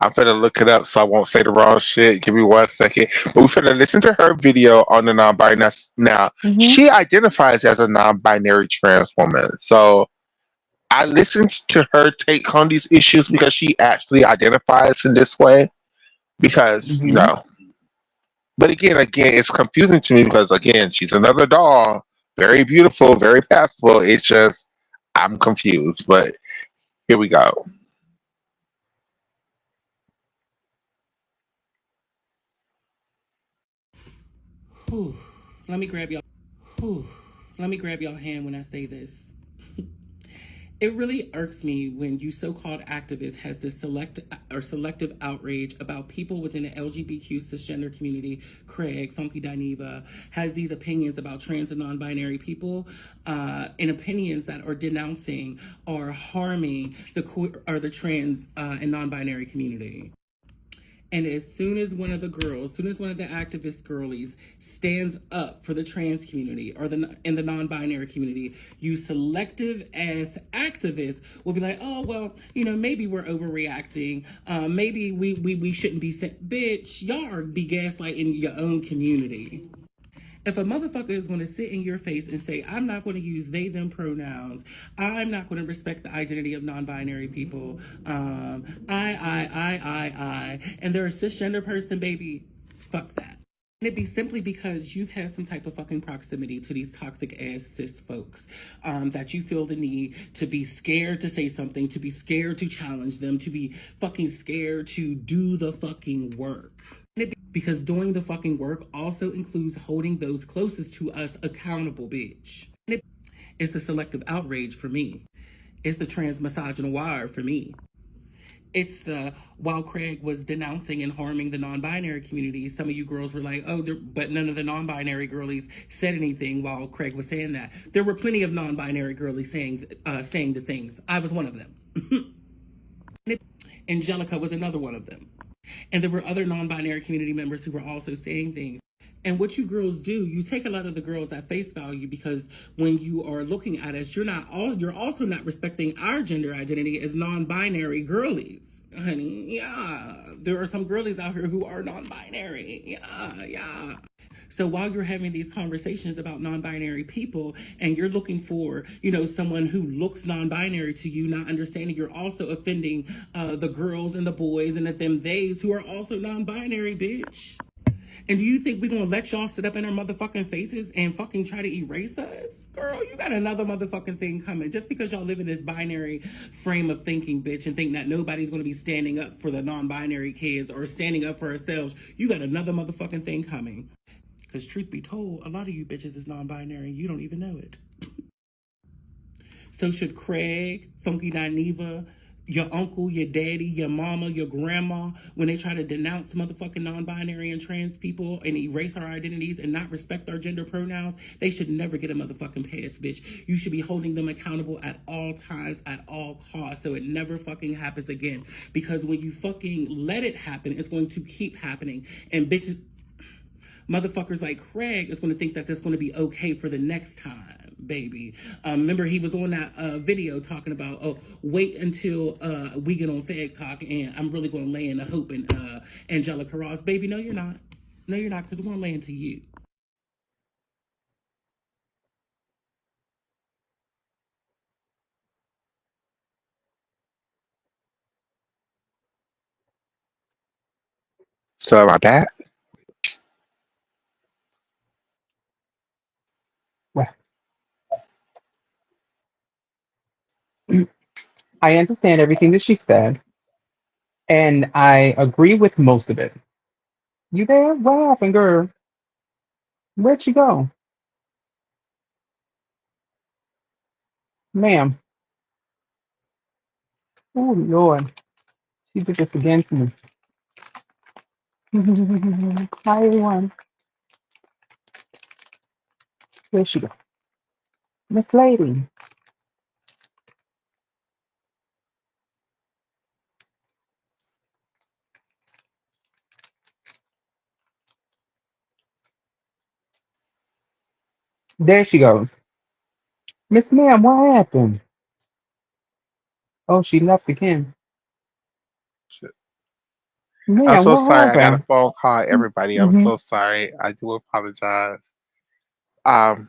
I'm gonna look it up so I won't say the wrong shit. Give me 1 second. But we're gonna listen to her video on the non-binary. Now,
Hmm.
she identifies as a non-binary trans woman. So I listened to her take on these issues because she actually identifies in this way. Because,
Hmm.
but again, it's confusing to me because again, she's another doll, very beautiful, very passable. It's just I'm confused. But here we go.
Whew. Let me grab y'all. Whew. Let me grab y'all hand when I say this. It really irks me when you so-called activists has this selective outrage about people within the LGBTQ cisgender community. Craig Funky Dineva has these opinions about trans and non-binary people, and opinions that are denouncing or harming the queer or the trans and non-binary community. And as soon as one of the girls, as soon as one of the activist girlies stands up for the trans community or in the non-binary community, you selective ass activists will be like, oh well, maybe we're overreacting. Maybe we shouldn't be sent. Bitch, y'all are be gaslighting your own community. If a motherfucker is going to sit in your face and say, I'm not going to use they, them pronouns, I'm not going to respect the identity of non binary people, and they're a cisgender person, baby, fuck that. And it be simply because you've had some type of fucking proximity to these toxic ass cis folks that you feel the need to be scared to say something, to be scared to challenge them, to be fucking scared to do the fucking work. Because doing the fucking work also includes holding those closest to us accountable, bitch. It's the selective outrage for me. It's the trans misogynoir for me. It's the, while Craig was denouncing and harming the non-binary community, some of you girls were like, oh, but none of the non-binary girlies said anything while Craig was saying that. There were plenty of non-binary girlies saying the things. I was one of them. Angelica was another one of them. And there were other non-binary community members who were also saying things. And what you girls do, you take a lot of the girls at face value because when you are looking at us, you're also not respecting our gender identity as non-binary girlies. Honey, yeah. There are some girlies out here who are non-binary. Yeah. So while you're having these conversations about non-binary people and you're looking for, someone who looks non-binary to you, not understanding you're also offending the girls and the boys and the them theys who are also non-binary, bitch. And do you think we're going to let y'all sit up in our motherfucking faces and fucking try to erase us? Girl, you got another motherfucking thing coming. Just because y'all live in this binary frame of thinking, bitch, and think that nobody's going to be standing up for the non-binary kids or standing up for ourselves, you got another motherfucking thing coming. Because truth be told, a lot of you bitches is non-binary and you don't even know it. So should Craig, Funky Dineva, your uncle, your daddy, your mama, your grandma, when they try to denounce motherfucking non-binary and trans people and erase our identities and not respect our gender pronouns, they should never get a motherfucking pass, bitch. You should be holding them accountable at all times, at all costs, so it never fucking happens again. Because when you fucking let it happen, it's going to keep happening. And bitches, motherfuckers like Craig is going to think that that's going to be okay for the next time, baby. Remember, he was on that video talking about, oh, wait until we get on Fag Talk and I'm really going to lay in the hope in Angelica Ross. Baby, no, you're not. No, you're not, because we're going to lay into you.
So am I back?
Well, I understand everything that she said, and I agree with most of it. You there? What happened, girl? Where'd she go? Ma'am. Oh, Lord. She did this again to me. Hi, everyone. Where'd she go? Miss Lady. There she goes. Miss Ma'am, what happened? Oh, she left again.
Shit. I'm
Ma'am,
so
what
sorry. I got a
happened?
phone call. Everybody, I'm
Mm-hmm.
so sorry. I do apologize. Um,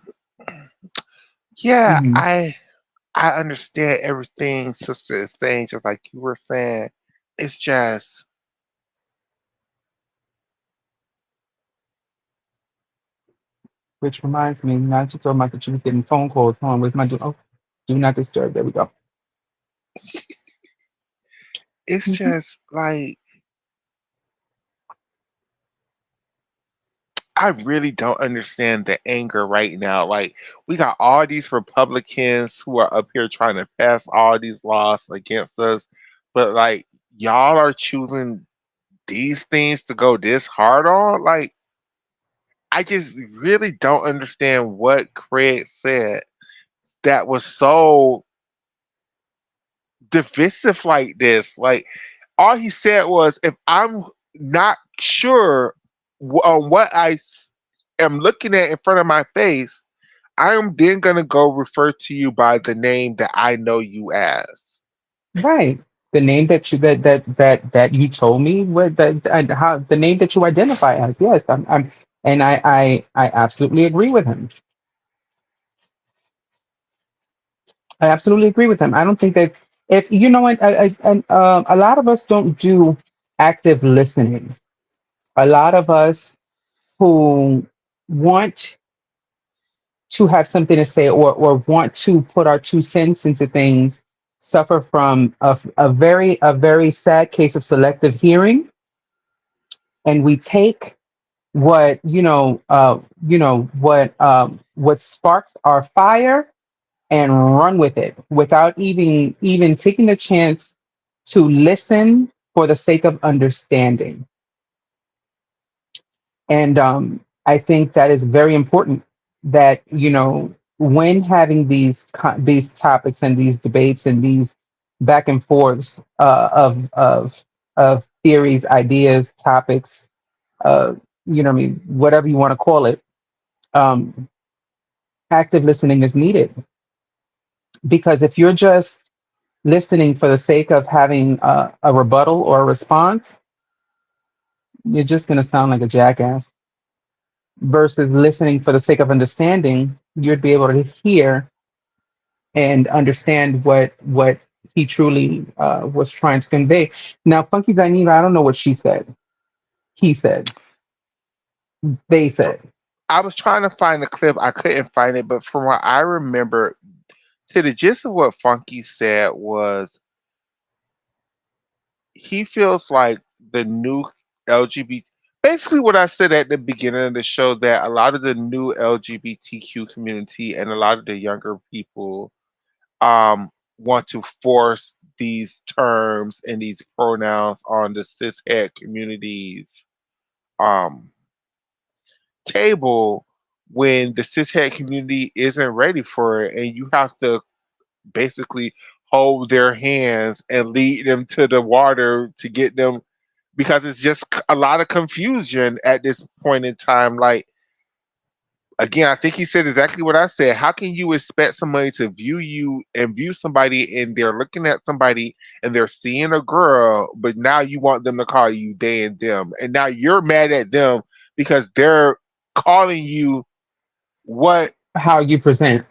yeah,
Mm-hmm.
I understand everything sister is saying, just like you were saying. It's just
Which reminds me, now that you told me that she was getting phone calls. Hold on, where's my do not disturb. There we go.
it's
Mm-hmm.
just like I really don't understand the anger right now. Like we got all these Republicans who are up here trying to pass all these laws against us, but like y'all are choosing these things to go this hard on. Like I just really don't understand what Craig said that was so divisive like this. Like all he said was, if I'm not sure on what am looking at in front of my face, I am then going to go refer to you by the name that I know you as.
Right. The name that that you told me what that and how the name that you identify as. Yes, I'm and I absolutely agree with him. I absolutely agree with him. I don't think that if you know what, a lot of us don't do active listening. A lot of us who want to have something to say or want to put our 2 cents into things suffer from a very sad case of selective hearing, and we take what what sparks our fire and run with it without even taking the chance to listen for the sake of understanding. And I think that is very important that, when having these topics and these debates and these back and forths of theories, ideas, topics, uh, I mean, whatever you want to call it, um, active listening is needed. Because if you're just listening for the sake of having a rebuttal or a response, you're just going to sound like a jackass. Versus listening for the sake of understanding, you'd be able to hear and understand what he truly was trying to convey. Now, Funky Dineva, I don't know what she said. He said. They
For,
said.
I was trying to find the clip, I couldn't find it, but from what I remember, to the gist of what Funky said was he feels like the new LGBT. Basically, what I said at the beginning of the show, that a lot of the new LGBTQ community and a lot of the younger people um, want to force these terms and these pronouns on the cishet communities um, table when the cishet community isn't ready for it, and you have to basically hold their hands and lead them to the water to get them, because it's just a lot of confusion at this point in time. Like, again, I think he said exactly what I said. How can you expect somebody to view you and view somebody and they're looking at somebody and they're seeing a girl, but now you want them to call you they and them, and now you're mad at them because they're calling you what
How you present.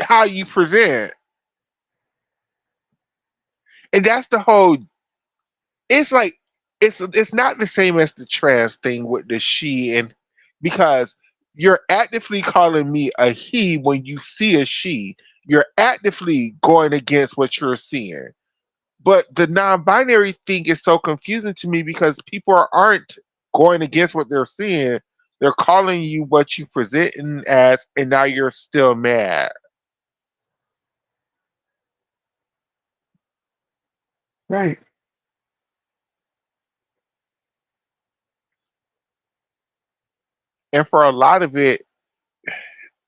how you present. And that's the whole, it's like, it's not the same as the trans thing with the she, and because you're actively calling me a he when you see a she, you're actively going against what you're seeing. But the non-binary thing is so confusing to me because people aren't going against what they're seeing, they're calling you what you presenting as, and now you're still mad.
Right.
And for a lot of it,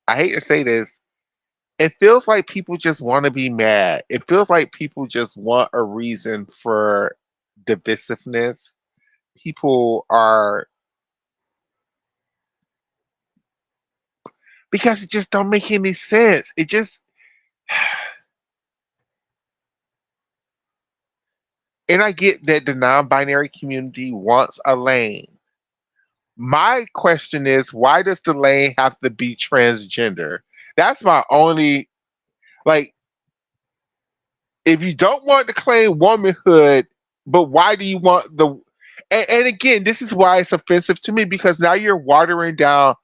I hate to say this, it feels like people just want to be mad. It feels like people just want a reason for divisiveness. People are, because it just don't make any sense. It just, and I get that the non-binary community wants a lane. My question is, why does the lane have to be transgender? That's my only, like, if you don't want to claim womanhood, but why do you want the, and again, this is why it's offensive to me, because now you're watering down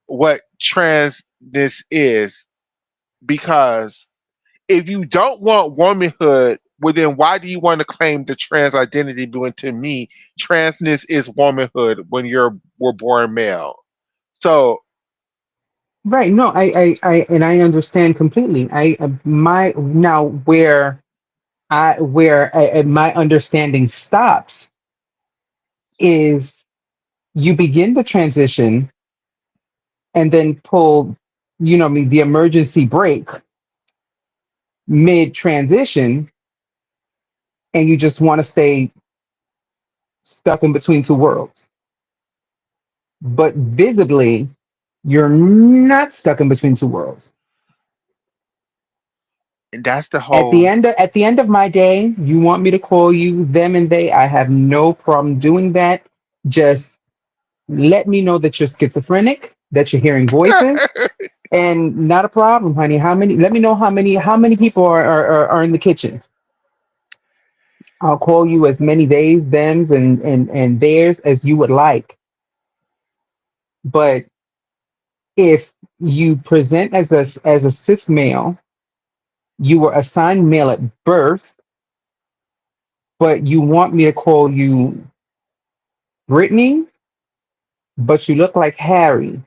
what transness is. Because if you don't want womanhood, well then why do you want to claim the trans identity? When to me, transness is womanhood when you're were born male. So
Right. No, and I understand completely. I my now where my understanding stops is you begin the transition and then pull, I mean, the emergency brake mid transition, and you just want to stay stuck in between two worlds. But visibly, you're not stuck in between two worlds.
And that's the whole.
At the end of my day, you want me to call you them and they, I have no problem doing that. Just let me know that you're schizophrenic, that you're hearing voices, and not a problem, honey. How many? Let me know how many people are in the kitchen. I'll call you as many theys, thems, and theirs as you would like. But if you present as a cis male, you were assigned male at birth, but you want me to call you Brittany, but you look like Harry.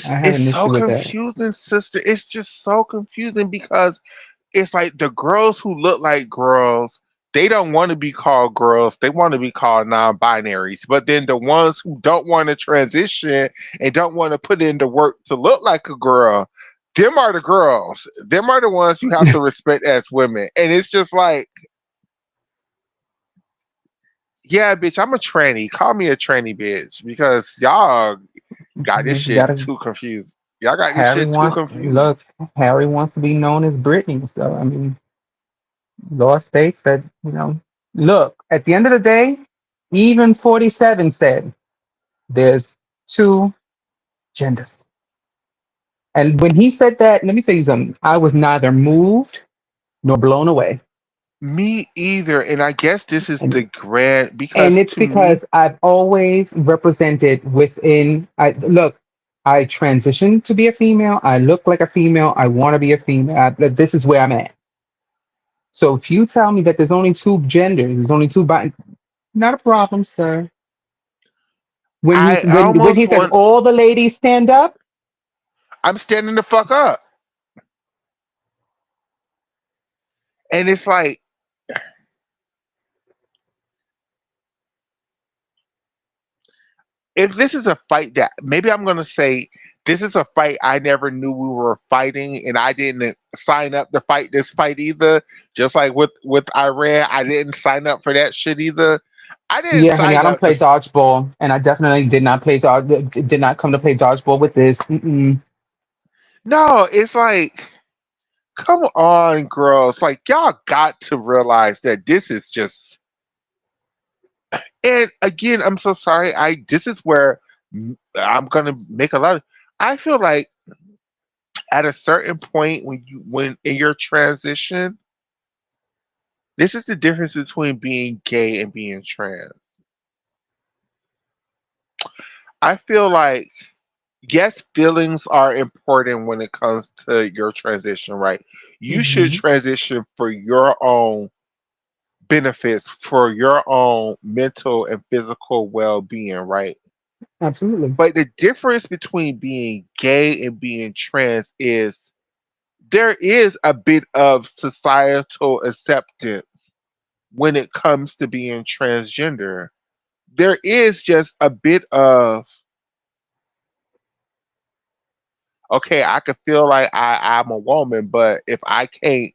I have
It's
an
so
issue with that.
confusing, sister. It's just so confusing because it's like the girls who look like girls, they don't want to be called girls. They want to be called non-binaries. But then the ones who don't want to transition and don't want to put in the work to look like a girl, them are the girls. Them are the ones you have to respect as women. And it's just like, yeah, bitch, I'm a tranny. Call me a tranny bitch because y'all got this
You
shit
gotta.
too confused. Y'all got this
Harry
shit too
wants
confused.
look. Harry wants to be known as Brittany. So I mean, law states that Look, at the end of the day, even 47 said there's two genders. And when he said that, let me tell you something. I was neither moved nor blown away.
Me either. And I guess this is
And
the grand
and
because
it's
to me,
because I've always represented within I look, I transitioned to be a female. I look like a female. I want to be a female. This is where I'm at. So if you tell me that there's only two genders, there's only two bodies, not a problem, sir.
I
When he
almost
says
want
all the ladies stand up,
I'm standing the fuck up. And it's like if this is a fight that maybe I'm gonna say this is a fight I never knew we were fighting and I didn't sign up to fight this fight either. Just like with Iran, I didn't sign up for that shit either. I didn't
yeah, honey, I
sign
don't
up to
play dodgeball, and I definitely did not play did not come to play dodgeball with this. Mm-mm.
no, it's like come on, girls. Like y'all got to realize that this is just and again, I'm so sorry. I this is where I'm gonna make a lot of I feel like at a certain point when in your transition, this is the difference between being gay and being trans. I feel like yes, feelings are important when it comes to your transition, right? You should
Mhm.
transition for your own benefits, for your own mental and physical well-being, right?
Absolutely.
But the difference between being gay and being trans is there is a bit of societal acceptance when it comes to being transgender. There is just a bit of okay, I could feel like I'm a woman, but if I can't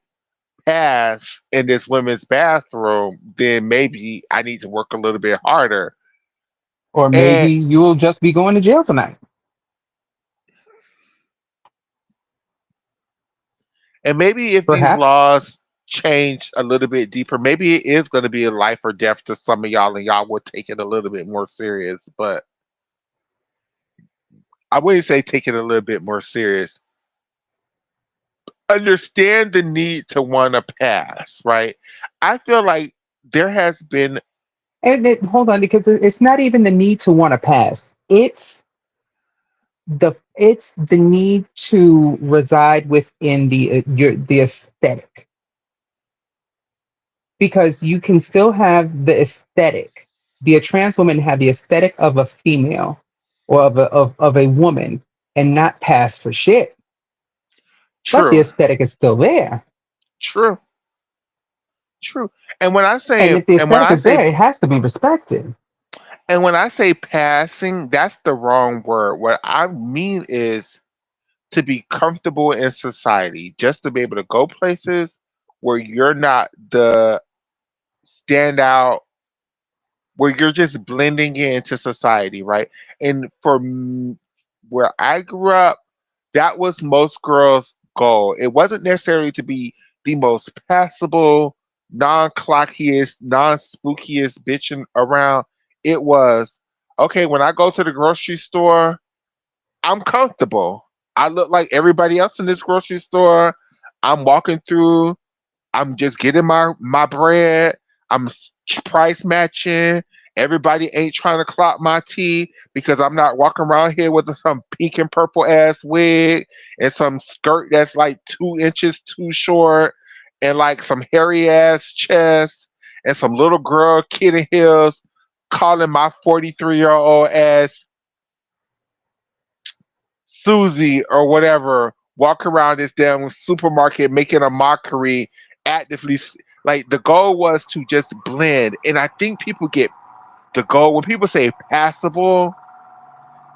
pass in this women's bathroom, then maybe I need to work a little bit harder.
Or maybe
And
you'll just be going to jail tonight.
and maybe if these
Perhaps.
laws change a little bit deeper, maybe it is going to be a life or death to some of y'all, and y'all will take it a little bit more serious. But I wouldn't say take it a little bit more serious. Understand the need to want to pass, right? I feel like there has been
And hold on, because it's not even the need to want to pass. It's the need to reside within the aesthetic, because you can still have the aesthetic, be a trans woman, have the aesthetic of a female or of a woman, and not pass for shit, but the
true,
aesthetic is still there.
true, true.
And if the aesthetic is there, it has to be respected.
And when I say passing, that's the wrong word. What I mean is to be comfortable in society, just to be able to go places where you're not the standout, where you're just blending into society, right? And where I grew up, that was most girls' goal. It wasn't necessarily to be the most passable, non-clockiest, non-spookiest bitch around. It was, okay, when I go to the grocery store, I'm comfortable. I look like everybody else in this grocery store. I'm walking through. I'm just getting my bread. I'm price matching. Everybody ain't trying to clock my tea because I'm not walking around here with some pink and purple ass wig and some skirt that's like 2 inches too short and like some hairy ass chest and some little girl kitten heels calling my 43-year-old ass Susie or whatever walk around this damn supermarket making a mockery actively. Like the goal was to just blend. And I think people get the goal when people say passable.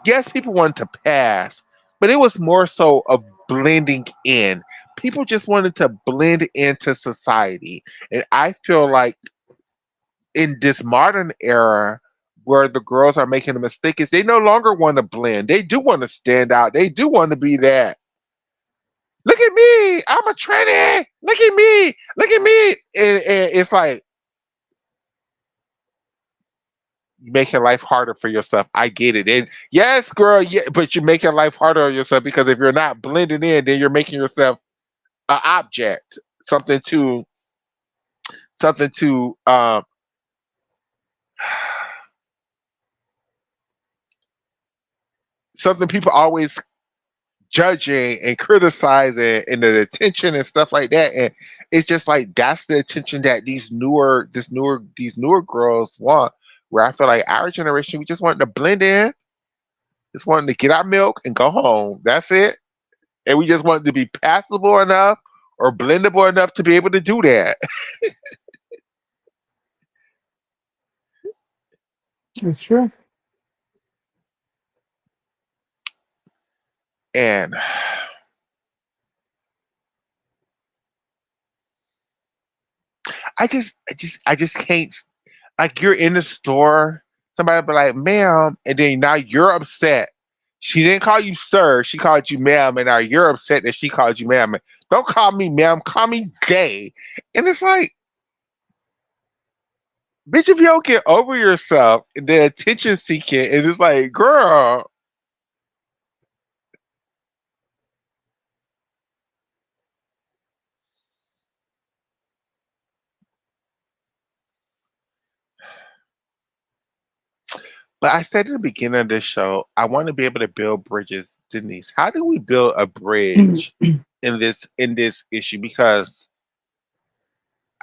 Yes, people wanted to pass, but it was more so of blending in. People just wanted to blend into society. And I feel like in this modern era where the girls are making a mistake is they no longer want to blend. They do want to stand out. They do want to be that. Look at me, I'm a tranny. Look at me, look at me. And it's like you making life harder for yourself. I get it. And yes, girl, yeah, but you're making life harder on yourself because if you're not blending in, then you're making yourself an object, something to something to something people always judging and criticizing and the attention and stuff like that. And it's just like that's the attention that these newer girls want. Where I feel like our generation, we just want to blend in, just wanting to get our milk and go home. That's it. And we just want to be passable enough or blendable enough to be able to do that.
It's true.
And I just can't. Like you're in the store, somebody be like, "Ma'am," and then now you're upset. She didn't call you sir, she called you ma'am, and now you're upset that she called you ma'am. Don't call me ma'am, call me gay. And it's like, bitch, if you don't get over yourself, the attention seeking, and it's like, girl. But I said at the beginning of this show, I want to be able to build bridges, Denise. How do we build a bridge in this issue? Because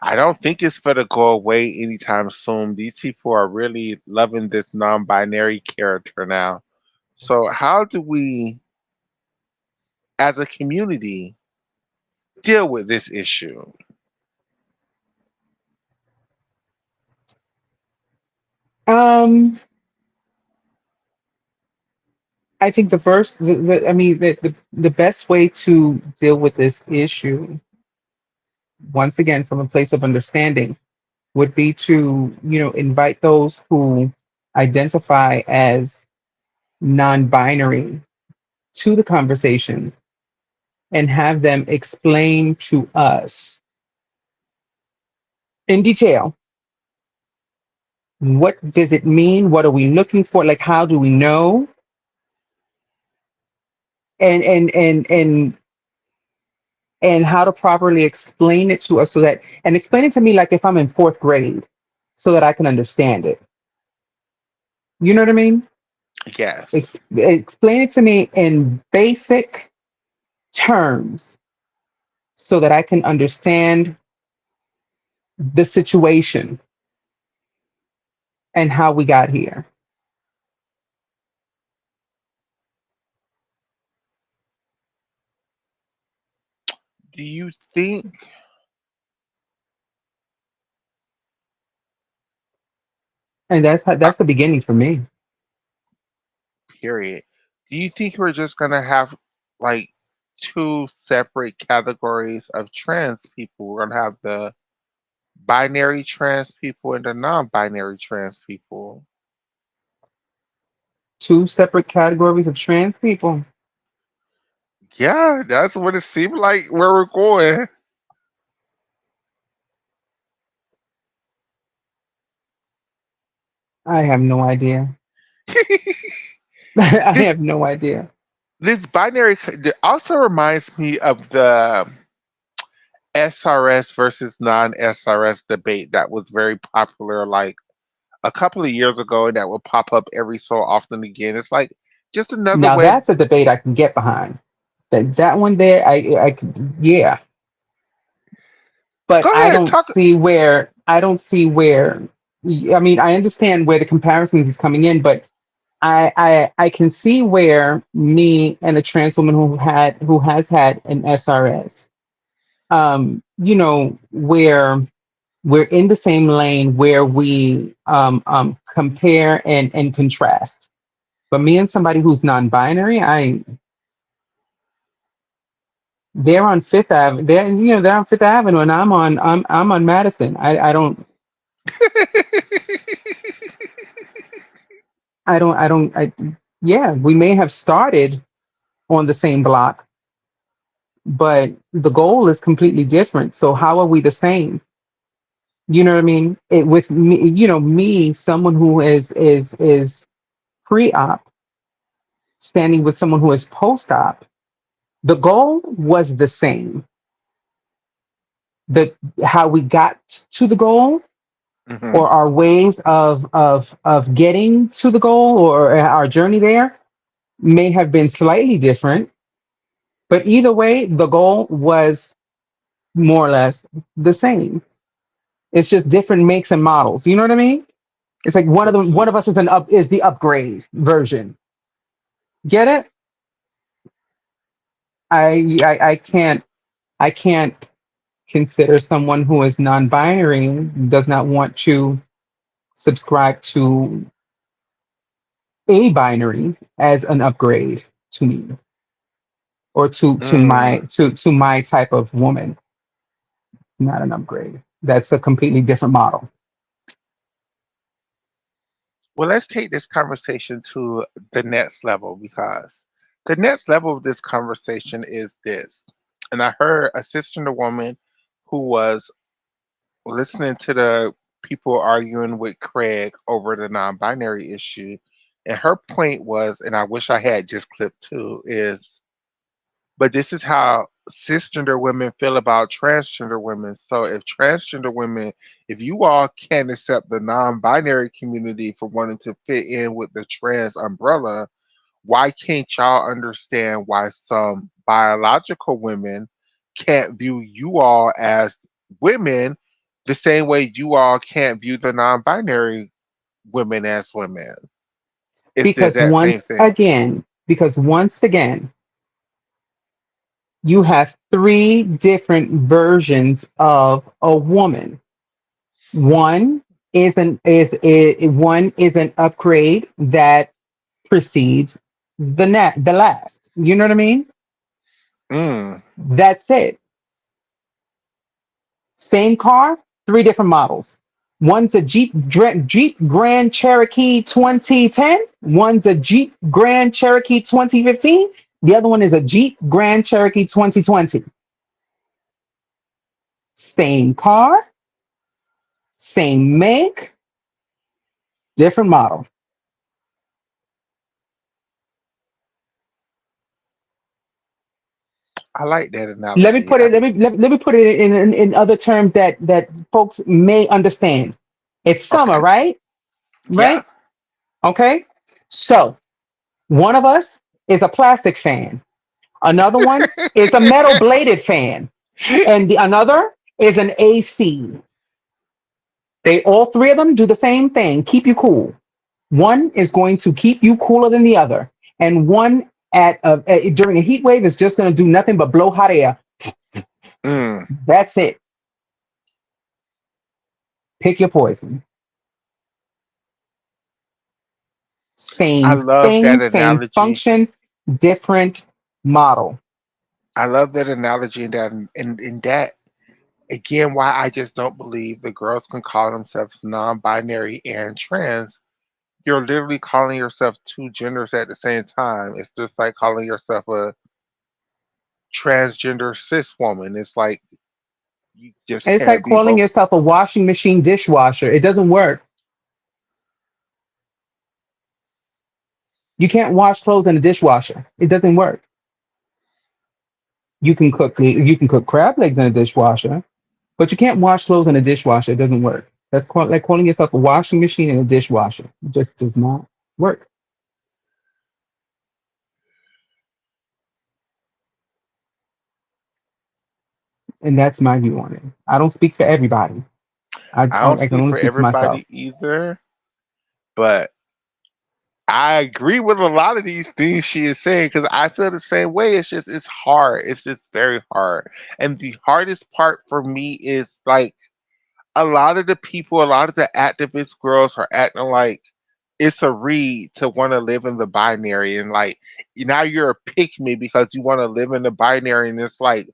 I don't think it's for to go away anytime soon. These people are really loving this non-binary character now. So how do we, as a community, deal with this issue?
um, I think the best way to deal with this issue, once again, from a place of understanding, would be to, invite those who identify as non-binary to the conversation and have them explain to us in detail what does it mean, what are we looking for, like how do we know, and and how to properly explain it to us so that, and explain it to me like if I'm in fourth grade so that I can understand it. You know what I mean?
Yes.
Explain it to me in basic terms so that I can understand the situation and how we got here.
Do you think,
And that's the beginning for me.
period, do you think we're just gonna have like two separate categories of trans people. We're gonna have the binary trans people and the non-binary trans people.
Two separate categories of trans people.
Yeah, that's what it seemed like where we're going.
I have no idea. I
this
have no idea.
this binary also reminds me of the SRS versus non-SRS debate that was very popular like a couple of years ago, and that would pop up every so often again. It's like just another
Now
way.
that's a debate I can get behind. That one there, I could, yeah. But
Go ahead, talk.
I don't see where. I mean, I understand where the comparisons is coming in, but I can see where me and a trans woman who has had an SRS, where we're in the same lane where we compare and contrast. But me and somebody who's non-binary, they're on Fifth Avenue. They're on Fifth Avenue, and I'm on Madison. I yeah, we may have started on the same block, but the goal is completely different. So how are we the same? You know what I mean? With me, me, someone who is pre-op, standing with someone who is post-op. The goal was the same. The How we got to the goal,
Hmm.
or our ways of getting to the goal, or our journey there, may have been slightly different, but either way, the goal was more or less the same. It's just different makes and models. You know what I mean? It's like one of us is the upgrade version. Get it? I can't consider someone who is non-binary, does not want to subscribe to a binary, as an upgrade to me, or
Mm.
to my type of woman. Not an upgrade. That's a completely different model.
Well, let's take this conversation to the next level because the next level of this conversation is this. And I heard a sister woman who was listening to the people arguing with Craig over the non-binary issue, and her point was, and I wish I had just clipped too, is but this is how cisgender women feel about transgender women. So if transgender women, if you all can't accept the non-binary community for wanting to fit in with the trans umbrella, why can't y'all understand why some biological women can't view you all as women the same way you all can't view the non-binary women as women? It's the
Because
exact same thing.
once again, you have three different versions of a woman. One one is an upgrade that precedes the last. You know what I mean?
Mm,
That's it. Same car, three different models. One's a Jeep Grand Cherokee 2010. One's a Jeep Grand Cherokee 2015. The other one is a Jeep Grand Cherokee 2020. Same car, same make, different model.
I like that
Let me
analogy.
put it. Let me put it in other terms that folks may understand. It's summer,
Okay.
right?
Yeah.
Right? Okay. So one of us is a plastic fan. Another one is a metal bladed fan, and the another is an AC. They all three of them do the same thing, keep you cool. One is going to keep you cooler than the other, and one during a heat wave is just going to do nothing but blow hot air.
Mm,
That's it. Pick your poison.
I
Same
love
thing,
that
same
analogy.
function, different model.
I love that analogy and that again why I just don't believe the girls can call themselves non-binary and trans. You're literally calling yourself two genders at the same time. It's just like calling yourself a transgender cis woman. It's like you just
It's like
can't be
calling
both.
yourself a washing machine dishwasher. It doesn't work. You can't wash clothes in a dishwasher. It doesn't work. You can cook crab legs in a dishwasher, but you can't wash clothes in a dishwasher. It doesn't work. Like calling yourself a washing machine in a dishwasher. It just does not work. And that's my view on it. I don't speak for everybody. I
I
I,
don't
I can
speak
only
for
speak for myself.
everybody either, but I agree with a lot of these things she is saying because I feel the same way. It's just it's hard. It's just very hard. And the hardest part for me is like a lot of the people, a lot of the activist girls are acting like it's a read to want to live in the binary and like now you're a pick me because you want to live in the binary and it's like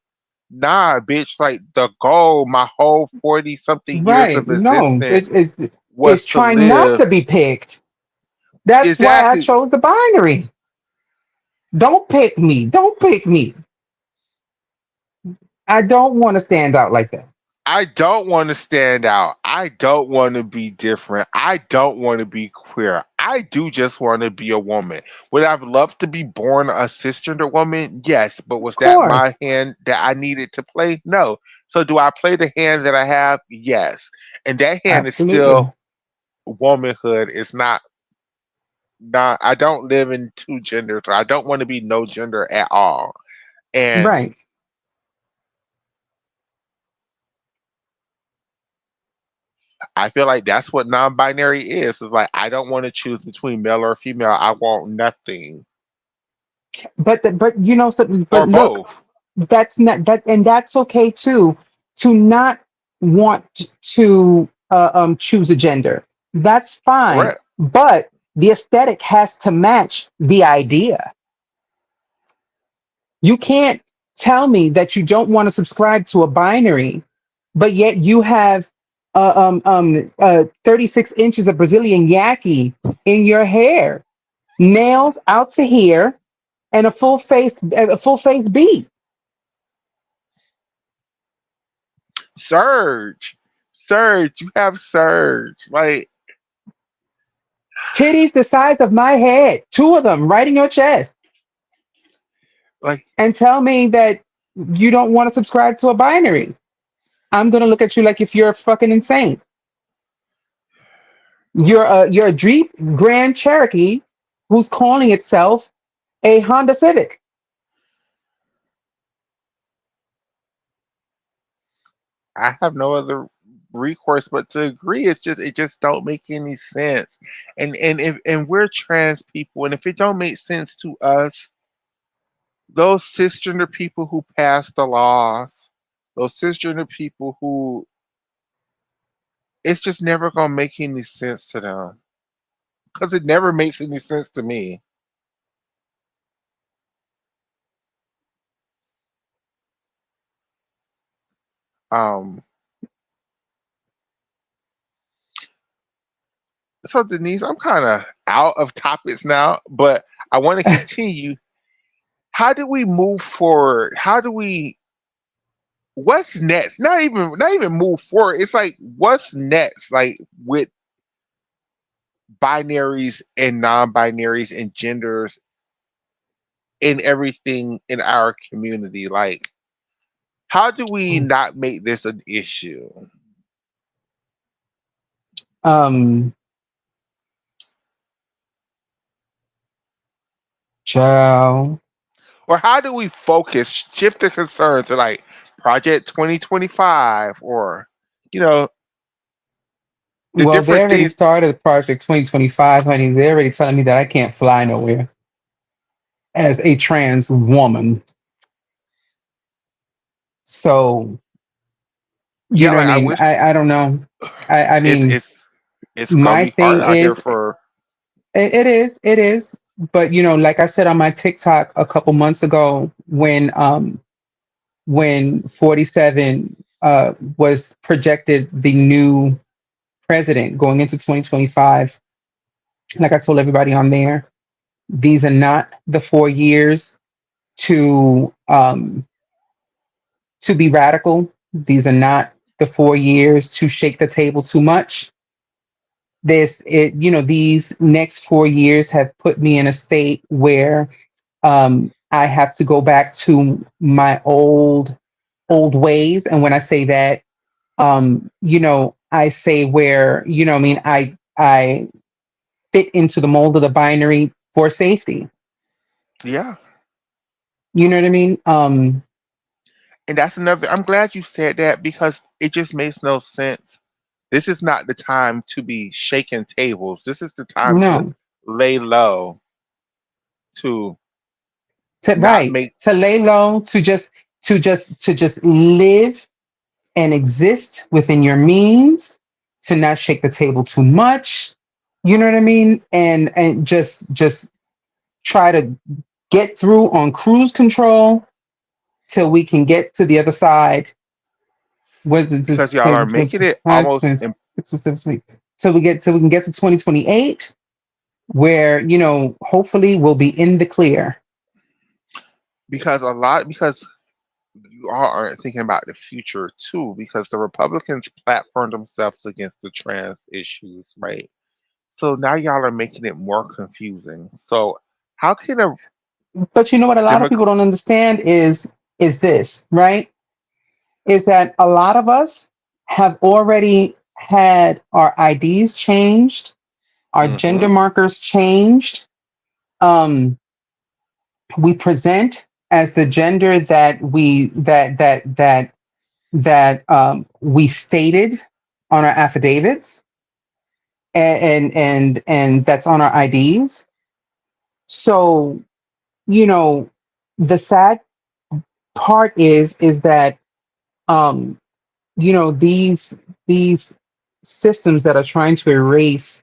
nah bitch like the goal my whole 40 something years
Right?
of
No,
existence
it's
was to
trying not
live
to be picked. That's why I
exactly.
chose the binary. Don't pick me. Don't pick me. I don't want to stand out like that.
I don't want to stand out. I don't want to be different. I don't want to be queer. I do just want to be a woman. Would I love to be born a cisgender woman? Yes. But was
Of
that
course,
my hand that I needed to play? No. So do I play the hand that I have? Yes. And that hand is
absolutely.
still womanhood. It's not I don't live in two genders. Or I don't want to be no gender at all. And
Right.
I feel like that's what non-binary is. It's like I don't want to choose between male or female. I want nothing
But something. But
or
look,
both.
that's not that, and that's okay too. To not want to choose a gender, that's fine.
Correct.
But the aesthetic has to match the idea. You can't tell me that you don't want to subscribe to a binary, but yet you have 36 inches of Brazilian yaki in your hair, nails out to here, and a full face beat.
Surge. Surge. You have surge.
Titties the size of my head, two of them right in your chest,
Like
and tell me that you don't want to subscribe to a binary. I'm gonna look at you like if you're fucking insane. You're a Jeep Grand Cherokee who's calling itself a Honda Civic.
I have no other recourse but to agree. It just don't make any sense. And we're trans people and if it don't make sense to us, those cisgender people who pass the laws, those cisgender people who it's just never gonna make any sense to them. Because it never makes any sense to me. Um, so Denise, I'm kind of out of topics now, but I want to continue. How do we move forward? What's next? Not even move forward. It's like what's next? Like with binaries and non-binaries and genders and everything in our community. Like, how do we not make this an issue?
Um, Child.
Or how do we focus, shift the concern to like Project 2025 or, you know, the
Well, they
different
already
things.
started Project 2025, honey. They're already telling me that I can't fly nowhere as a trans woman. So, you
Yeah,
know what I
like I
mean?
wish
I don't know. I
it's
mean,
it's gonna
my
be hard
thing
out here
is,
for
it is. But like I said on my TikTok a couple months ago, when when 47 was projected the new president going into 2025. Like I told everybody on there, these are not the 4 years to be radical. These are not the 4 years to shake the table too much. These next 4 years have put me in a state where I have to go back to my old ways. And when I say that, I say where, I mean, I fit into the mold of the binary for safety.
Yeah.
You know what I mean?
And that's another, I'm glad you said that because it just makes no sense. This is not the time to be shaking tables. This is the time to
No,
lay low, to not
right.
make,
To lay low, to just live and exist within your means, to not shake the table too much. You know what I mean? And just try to get through on cruise control till we can get to the other side. Was it
because
just
y'all are making it almost,
6 or 7 weeks? So we can get to 2028, where hopefully we'll be in the clear.
because you all aren't thinking about the future too, because the Republicans platformed themselves against the trans issues, right? So now y'all are making it more confusing. So how can a
But you know what a lot of people
Democrat?
don't understand is this, right? Is that a lot of us have already had our IDs changed, our gender
Hmm.
markers changed. Um, we present as the gender that we stated on our affidavits, and that's on our IDs. So, you know, the sad part is that um, these systems that are trying to erase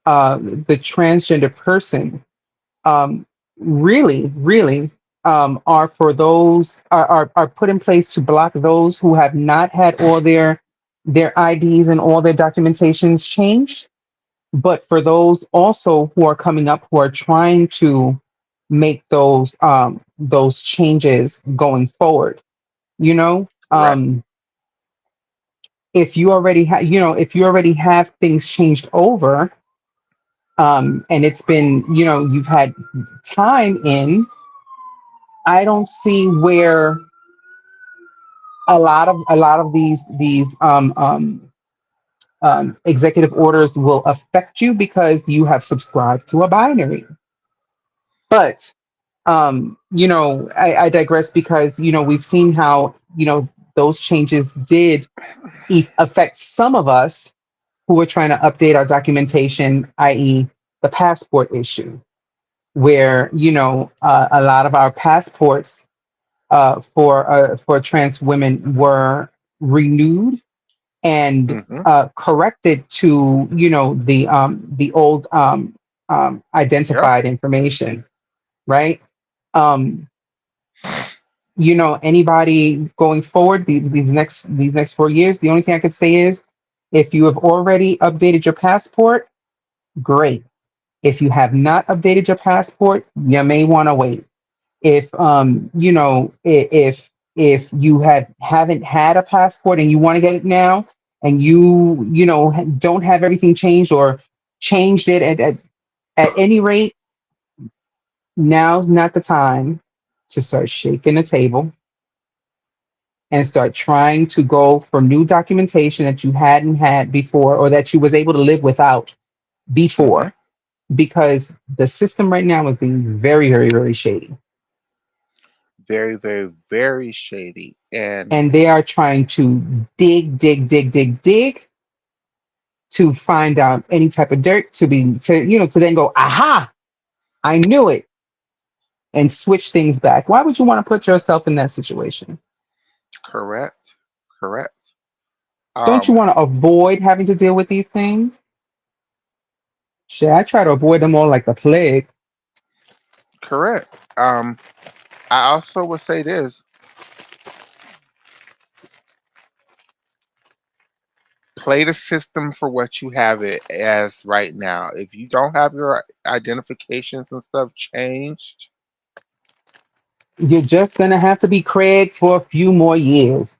the transgender person, um, really are for those are put in place to block those who have not had all their IDs and all their documentations changed. But for those also who are coming up who are trying to make those changes going forward, you know,
Correct.
if you already have if you already have things changed over, and it's been, you've had time in, I don't see where a lot of these executive orders will affect you because you have subscribed to a binary. But I digress because we've seen how those changes did affect some of us who were trying to update our documentation, i.e., the passport issue, where a lot of our passports for trans women were renewed and
Hmm.
corrected to the old
Yep.
identified information, right? Um, Anybody going forward, these next 4 years, the only thing I could say is, if you have already updated your passport, great. If you have not updated your passport, you may want to wait. If if you haven't had a passport and you want to get it now, and don't have everything changed or changed it at any rate, now's not the time to start shaking the table and start trying to go for new documentation that you hadn't had before, or that you was able to live without
Hmm.
before, because the system right now is being very, very, very shady.
Very, very, very shady. And
And they are trying to dig, dig, dig, dig, dig to find out any type of dirt to then go, aha, I knew it, and switch things back. Why would you want to put yourself in that situation?
correct, correct,
Don't you
um,
want to avoid having to deal with these things? Shit, I try to avoid them all like the plague.
correct. I also would say this: play the system for what you have it as right now. If you don't have your identifications and stuff changed,
You're just gonna have to be Craig for a few more years.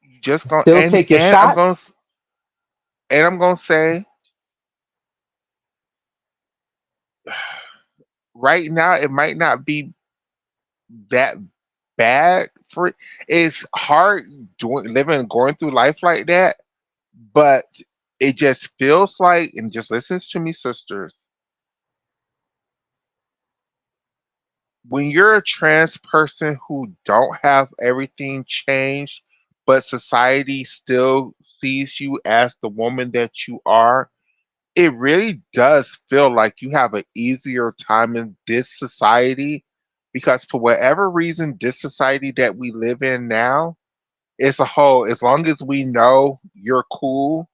you just gonna
Still take your
and I'm gonna
shots.
and I'm gonna say right now it might not be that bad for it's hard doing living going through life like that, but it just feels like, and just listens to me, sisters, when you're a trans person who don't have everything changed, but society still sees you as the woman that you are, it really does feel like you have an easier time in this society because for whatever reason, this society that we live in now, it's a whole, as long as we know you're cool.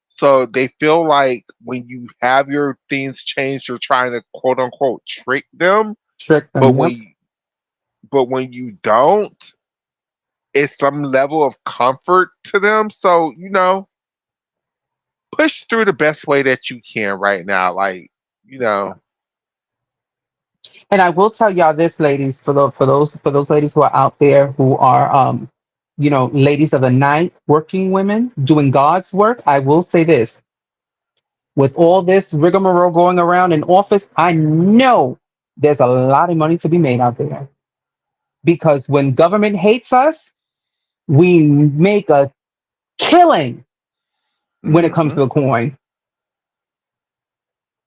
So they feel like when you have your things changed, you're trying to quote unquote trick them.
Trick
But
them. Yep.
when you don't, it's some level of comfort to them. So, push through the best way that you can right now. Like, you know,
And I will tell y'all this, ladies, for those ladies who are out there who are ladies of the night, working women doing God's work. I will say this: with all this rigmarole going around in office, I know there's a lot of money to be made out there because when government hates us, we make a killing when it comes
hmm
to the coin.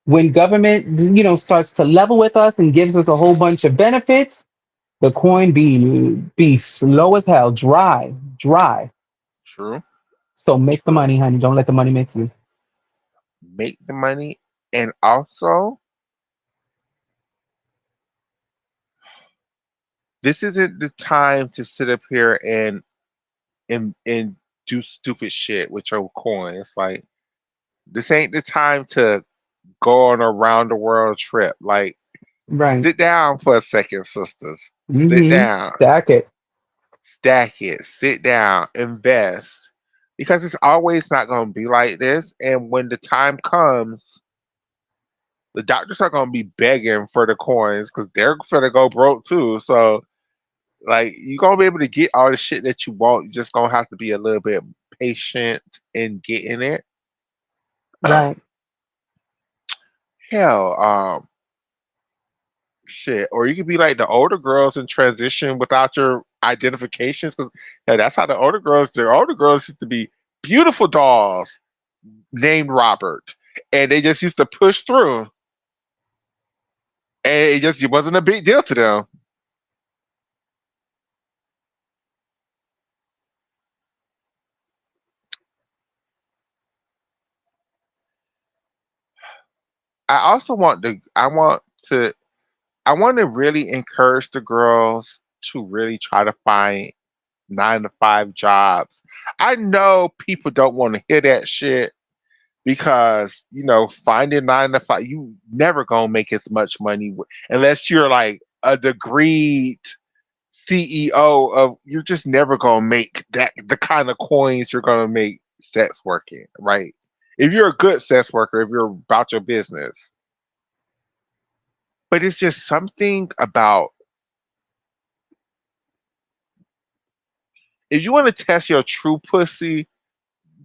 When government, starts to level with us and gives us a whole bunch of benefits, the coin be slow as hell, dry, dry.
true.
So make the
True.
money, honey. Don't let the money make you.
Make the money. And also, this isn't the time to sit up here and do stupid shit with your coins. Like, this ain't the time to go on a round the world trip. Like,
Right.
sit down for a second, sisters. Sit
Mm-hmm.
down,
Stack it.
stack it, sit down, invest. Because it's always not going to be like this. And when the time comes, the doctors are going to be begging for the coins because they're going to go broke too. So, like, you're going to be able to get all the shit that you want. You're just going to have to be a little bit patient in getting it.
Right.
Hell, shit. Or you could be like the older girls in transition without your identifications. Because that's how the older girls used to be beautiful dolls named Robert. And they just used to push through. And it wasn't a big deal to them. I also want to to I want to really encourage the girls to really try to find 9 to 5 jobs. I know people don't want to hear that shit because finding 9 to 5, you never gonna make as much money unless you're like a degreed CEO of. You're just never gonna make that the kind of coins you're gonna make sex working, right? If you're a good sex worker, if you're about your business, but it's just something about if you want to test your true pussy,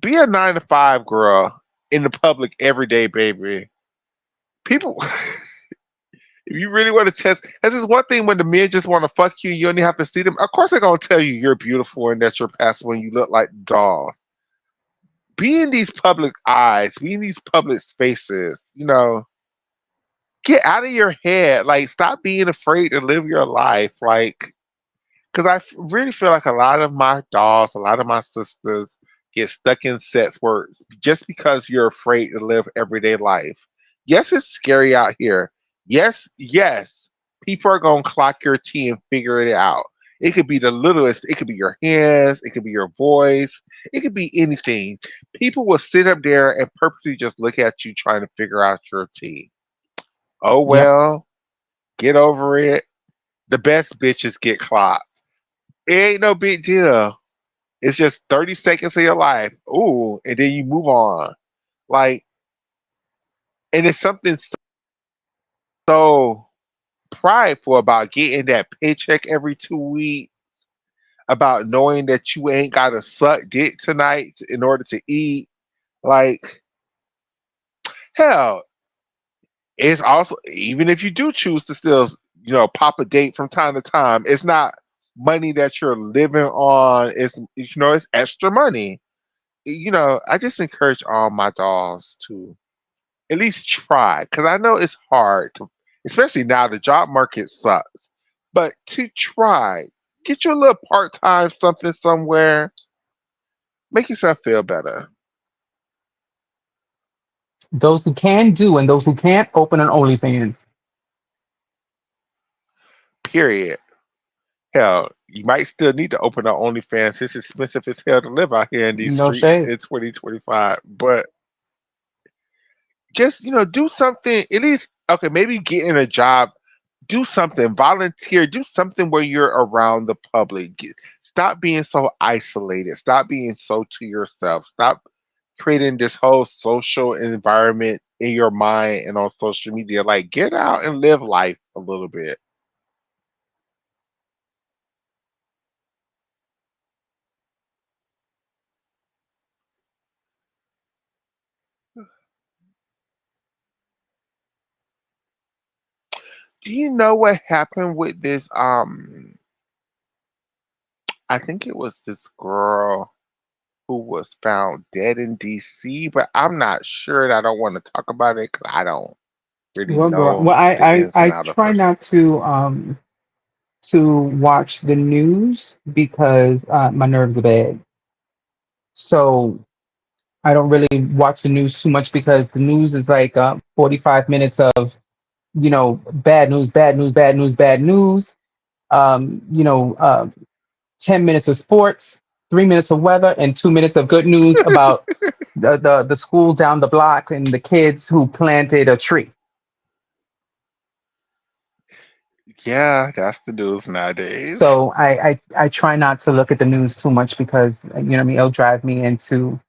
be a 9 to 5 girl in the public every day, baby. People, if you really want to test, this is one thing when the men just want to fuck you, you only have to see them. Of course, they're gonna tell you you're beautiful and that you're past when you look like dolls. Be in these public eyes, be in these public spaces. Get out of your head. Like, stop being afraid to live your life. Like, because really feel like a lot of my dolls, a lot of my sisters get stuck in sets where just because you're afraid to live everyday life. Yes, it's scary out here. Yes, yes, people are going to clock your tea and figure it out. It could be the littlest, it could be your hands, it could be your voice, it could be anything. People will sit up there and purposely just look at you trying to figure out your tea. Oh,
Yep.
well, get over it. The best bitches get clocked. It ain't no big deal. It's just 30 seconds of your life. Ooh, and then you move on. Like, and it's something so prideful about getting that paycheck every 2 weeks, about knowing that you ain't gotta suck dick tonight in order to eat. Like, hell, it's also, even if you do choose to still, pop a date from time to time, it's not money that you're living on. It's extra money. I just encourage all my dolls to at least try, because I know it's hard to, especially now the job market sucks. But to try, get you a little part time something somewhere, make yourself feel better.
Those who can do and those who can't open an OnlyFans.
Period. Hell, you might still need to open an OnlyFans. It's expensive as hell to live out here in these
No
streets
shade.
in 2025. But just, do something, at least, okay, maybe get in a job, do something, volunteer, do something where you're around the public. Stop being so isolated, stop being so to yourself, stop creating this whole social environment in your mind and on social media. Like, get out and live life a little bit. Do you know what happened with this? I think it was this girl who was found dead in DC, but I'm not sure, and I don't want to talk about it because I don't really
Well, girl,
know
well,
the ins and
I
out of
try
her.
not to watch the news because my nerves are bad. So I don't really watch the news too much because the news is like 45 minutes of bad news, bad news, bad news, bad news. Um, you know, uh, 10 minutes of sports, 3 minutes of weather, and 2 minutes of good news about the school down the block and the kids who planted a tree.
Yeah, that's the news nowadays.
So I try not to look at the news too much because what I mean, it'll drive me into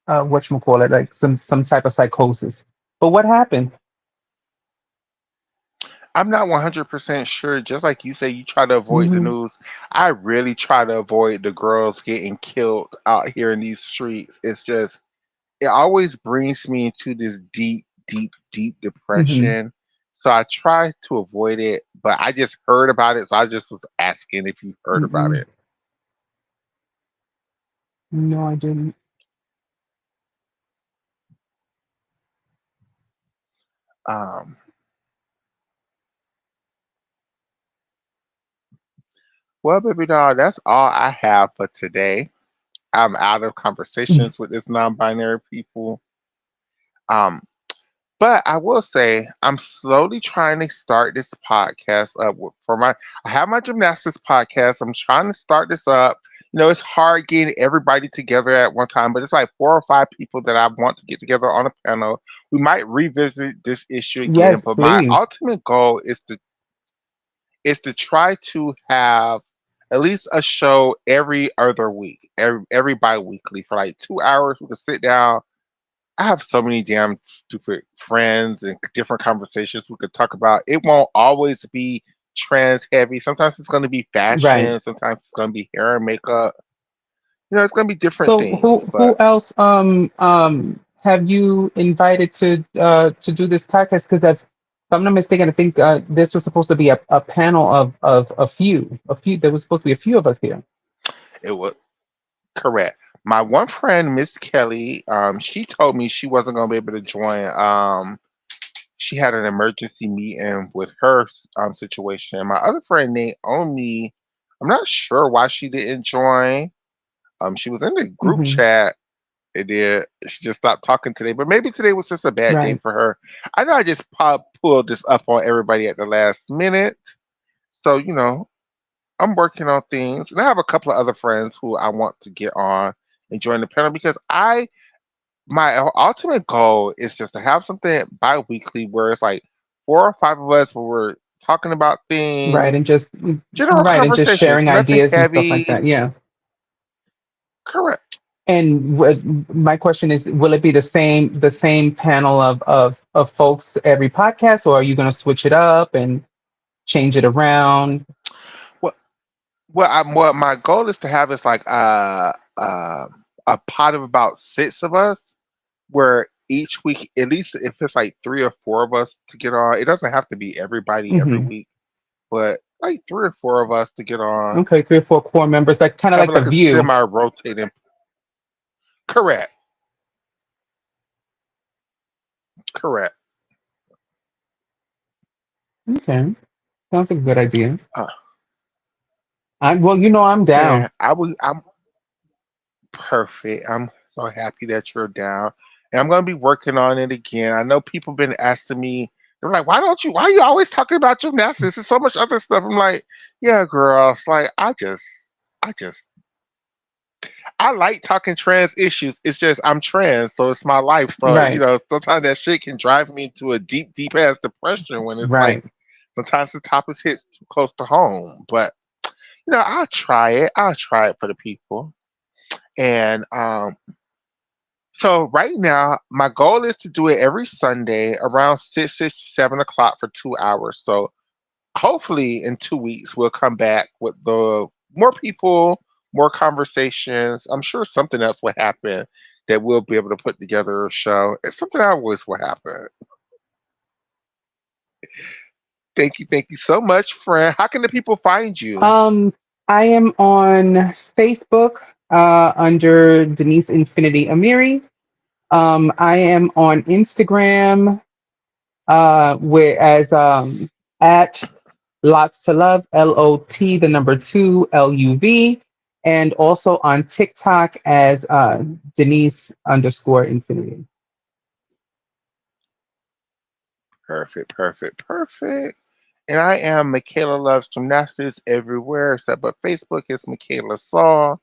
whatchamacallit, like some type of psychosis. But what happened?
I'm not 100% sure. Just like you say, you try to avoid the
Hmm.
news. I really try to avoid the girls getting killed out here in these streets. It's just, it always brings me into this deep, deep, deep
Hmm.
depression. So I try to avoid it, but I just heard about it. So I just was asking if you heard about
Mm-mm.
it.
No, I didn't.
Um, well, baby doll, that's all I have for today. I'm out of conversations with this non-binary people. Um, But I will say I'm slowly trying to start this podcast up for my. I have my gymnastics podcast. I'm trying to start this up. It's hard getting everybody together at one time, but it's like 4 or 5 people that I want to get together on a panel. We might revisit this issue again,
Yes,
but my
please.
ultimate goal is to try to have at least a show every other week, every bi-weekly for like 2 hours. We can sit down. I have so many damn stupid friends and different conversations we could talk about. It won't always be trans heavy. Sometimes it's going to be
Right.
fashion. Sometimes it's going to be hair and makeup. It's going to be different
So
things.
who
But
else have you invited to do this podcast? Because if I'm not mistaken, I think this was supposed to be a panel of a few. There was supposed to be a few of us here.
it was correct. My one friend, Miss Kelly, she told me she wasn't going to be able to join. She had an emergency meeting with her situation. My other friend, Naomi, I'm not sure why she didn't join. She was in the group
Hmm.
chat. It did. She just stopped talking today, but maybe today was just a bad day
Right.
for her. I know I just pulled this up on everybody at the last minute. So, I'm working on things. And I have a couple of other friends who I want to get on and join the panel because my ultimate goal is just to have something bi weekly where it's like 4 or 5 of us where we're talking about
Right,
things,
and just
general
right, and just
conversations,
sharing
nothing
ideas and stuff like
heavy.
that. Yeah.
Correct.
And my question is, will it be the same panel of folks every podcast, or are you going to switch it up and change it around?
What what my goal is to have is like a pot of about 6 of us, where each week, at least if it's like 3 or 4 of us to get on, it doesn't have to be everybody every
Hmm.
week, but like 3 or 4 of us to get on,
Okay, 3 or 4 core members, like kind of like
having
the
like a
View.
semi-rotating. Correct. Correct.
Okay, sounds like a good idea.
Uh,
I'm down.
yeah, I'm perfect. I'm so happy that you're down. And I'm gonna be working on it again. I know people been asking me, they're like, why are you always talking about gymnastics? There's so much other stuff. I'm like, yeah, girls, like I just I like talking trans issues. It's just I'm trans, so it's my life. So,
Right,
sometimes that shit can drive me to a deep, deep ass depression when it's like
right.
sometimes the topics hit too close to home. But I'll try it. I'll try it for the people. And so right now, my goal is to do it every Sunday around 7 o'clock for 2 hours. So hopefully in 2 weeks we'll come back with the more people, more conversations. I'm sure something else will happen that we'll be able to put together a show. It's something I always will happen. Thank you so much, friend. How can the people find you?
Um, I am on Facebook under Denise Infinity Amiri. I am on Instagram where as at Lots to Love, LOT, the number 2, LUV, and also on TikTok as Denise underscore Infinity.
Perfect, perfect, perfect. And I am Michaela Loves Gymnastics everywhere except but Facebook is Michaela Saw.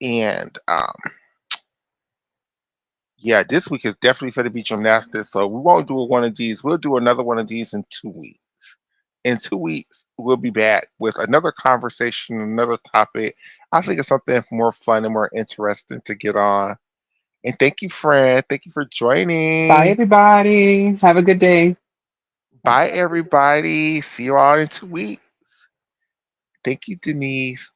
And yeah, this week is definitely going to be gymnastics. So we won't do one of these. We'll do another one of these in 2 weeks. In 2 weeks, we'll be back with another conversation, another topic. I think it's something more fun and more interesting to get on. And thank you, friend. Thank you for
Bye,
joining.
everybody. Have a good day.
Bye, everybody. See you all in 2 weeks. Thank you, Denise.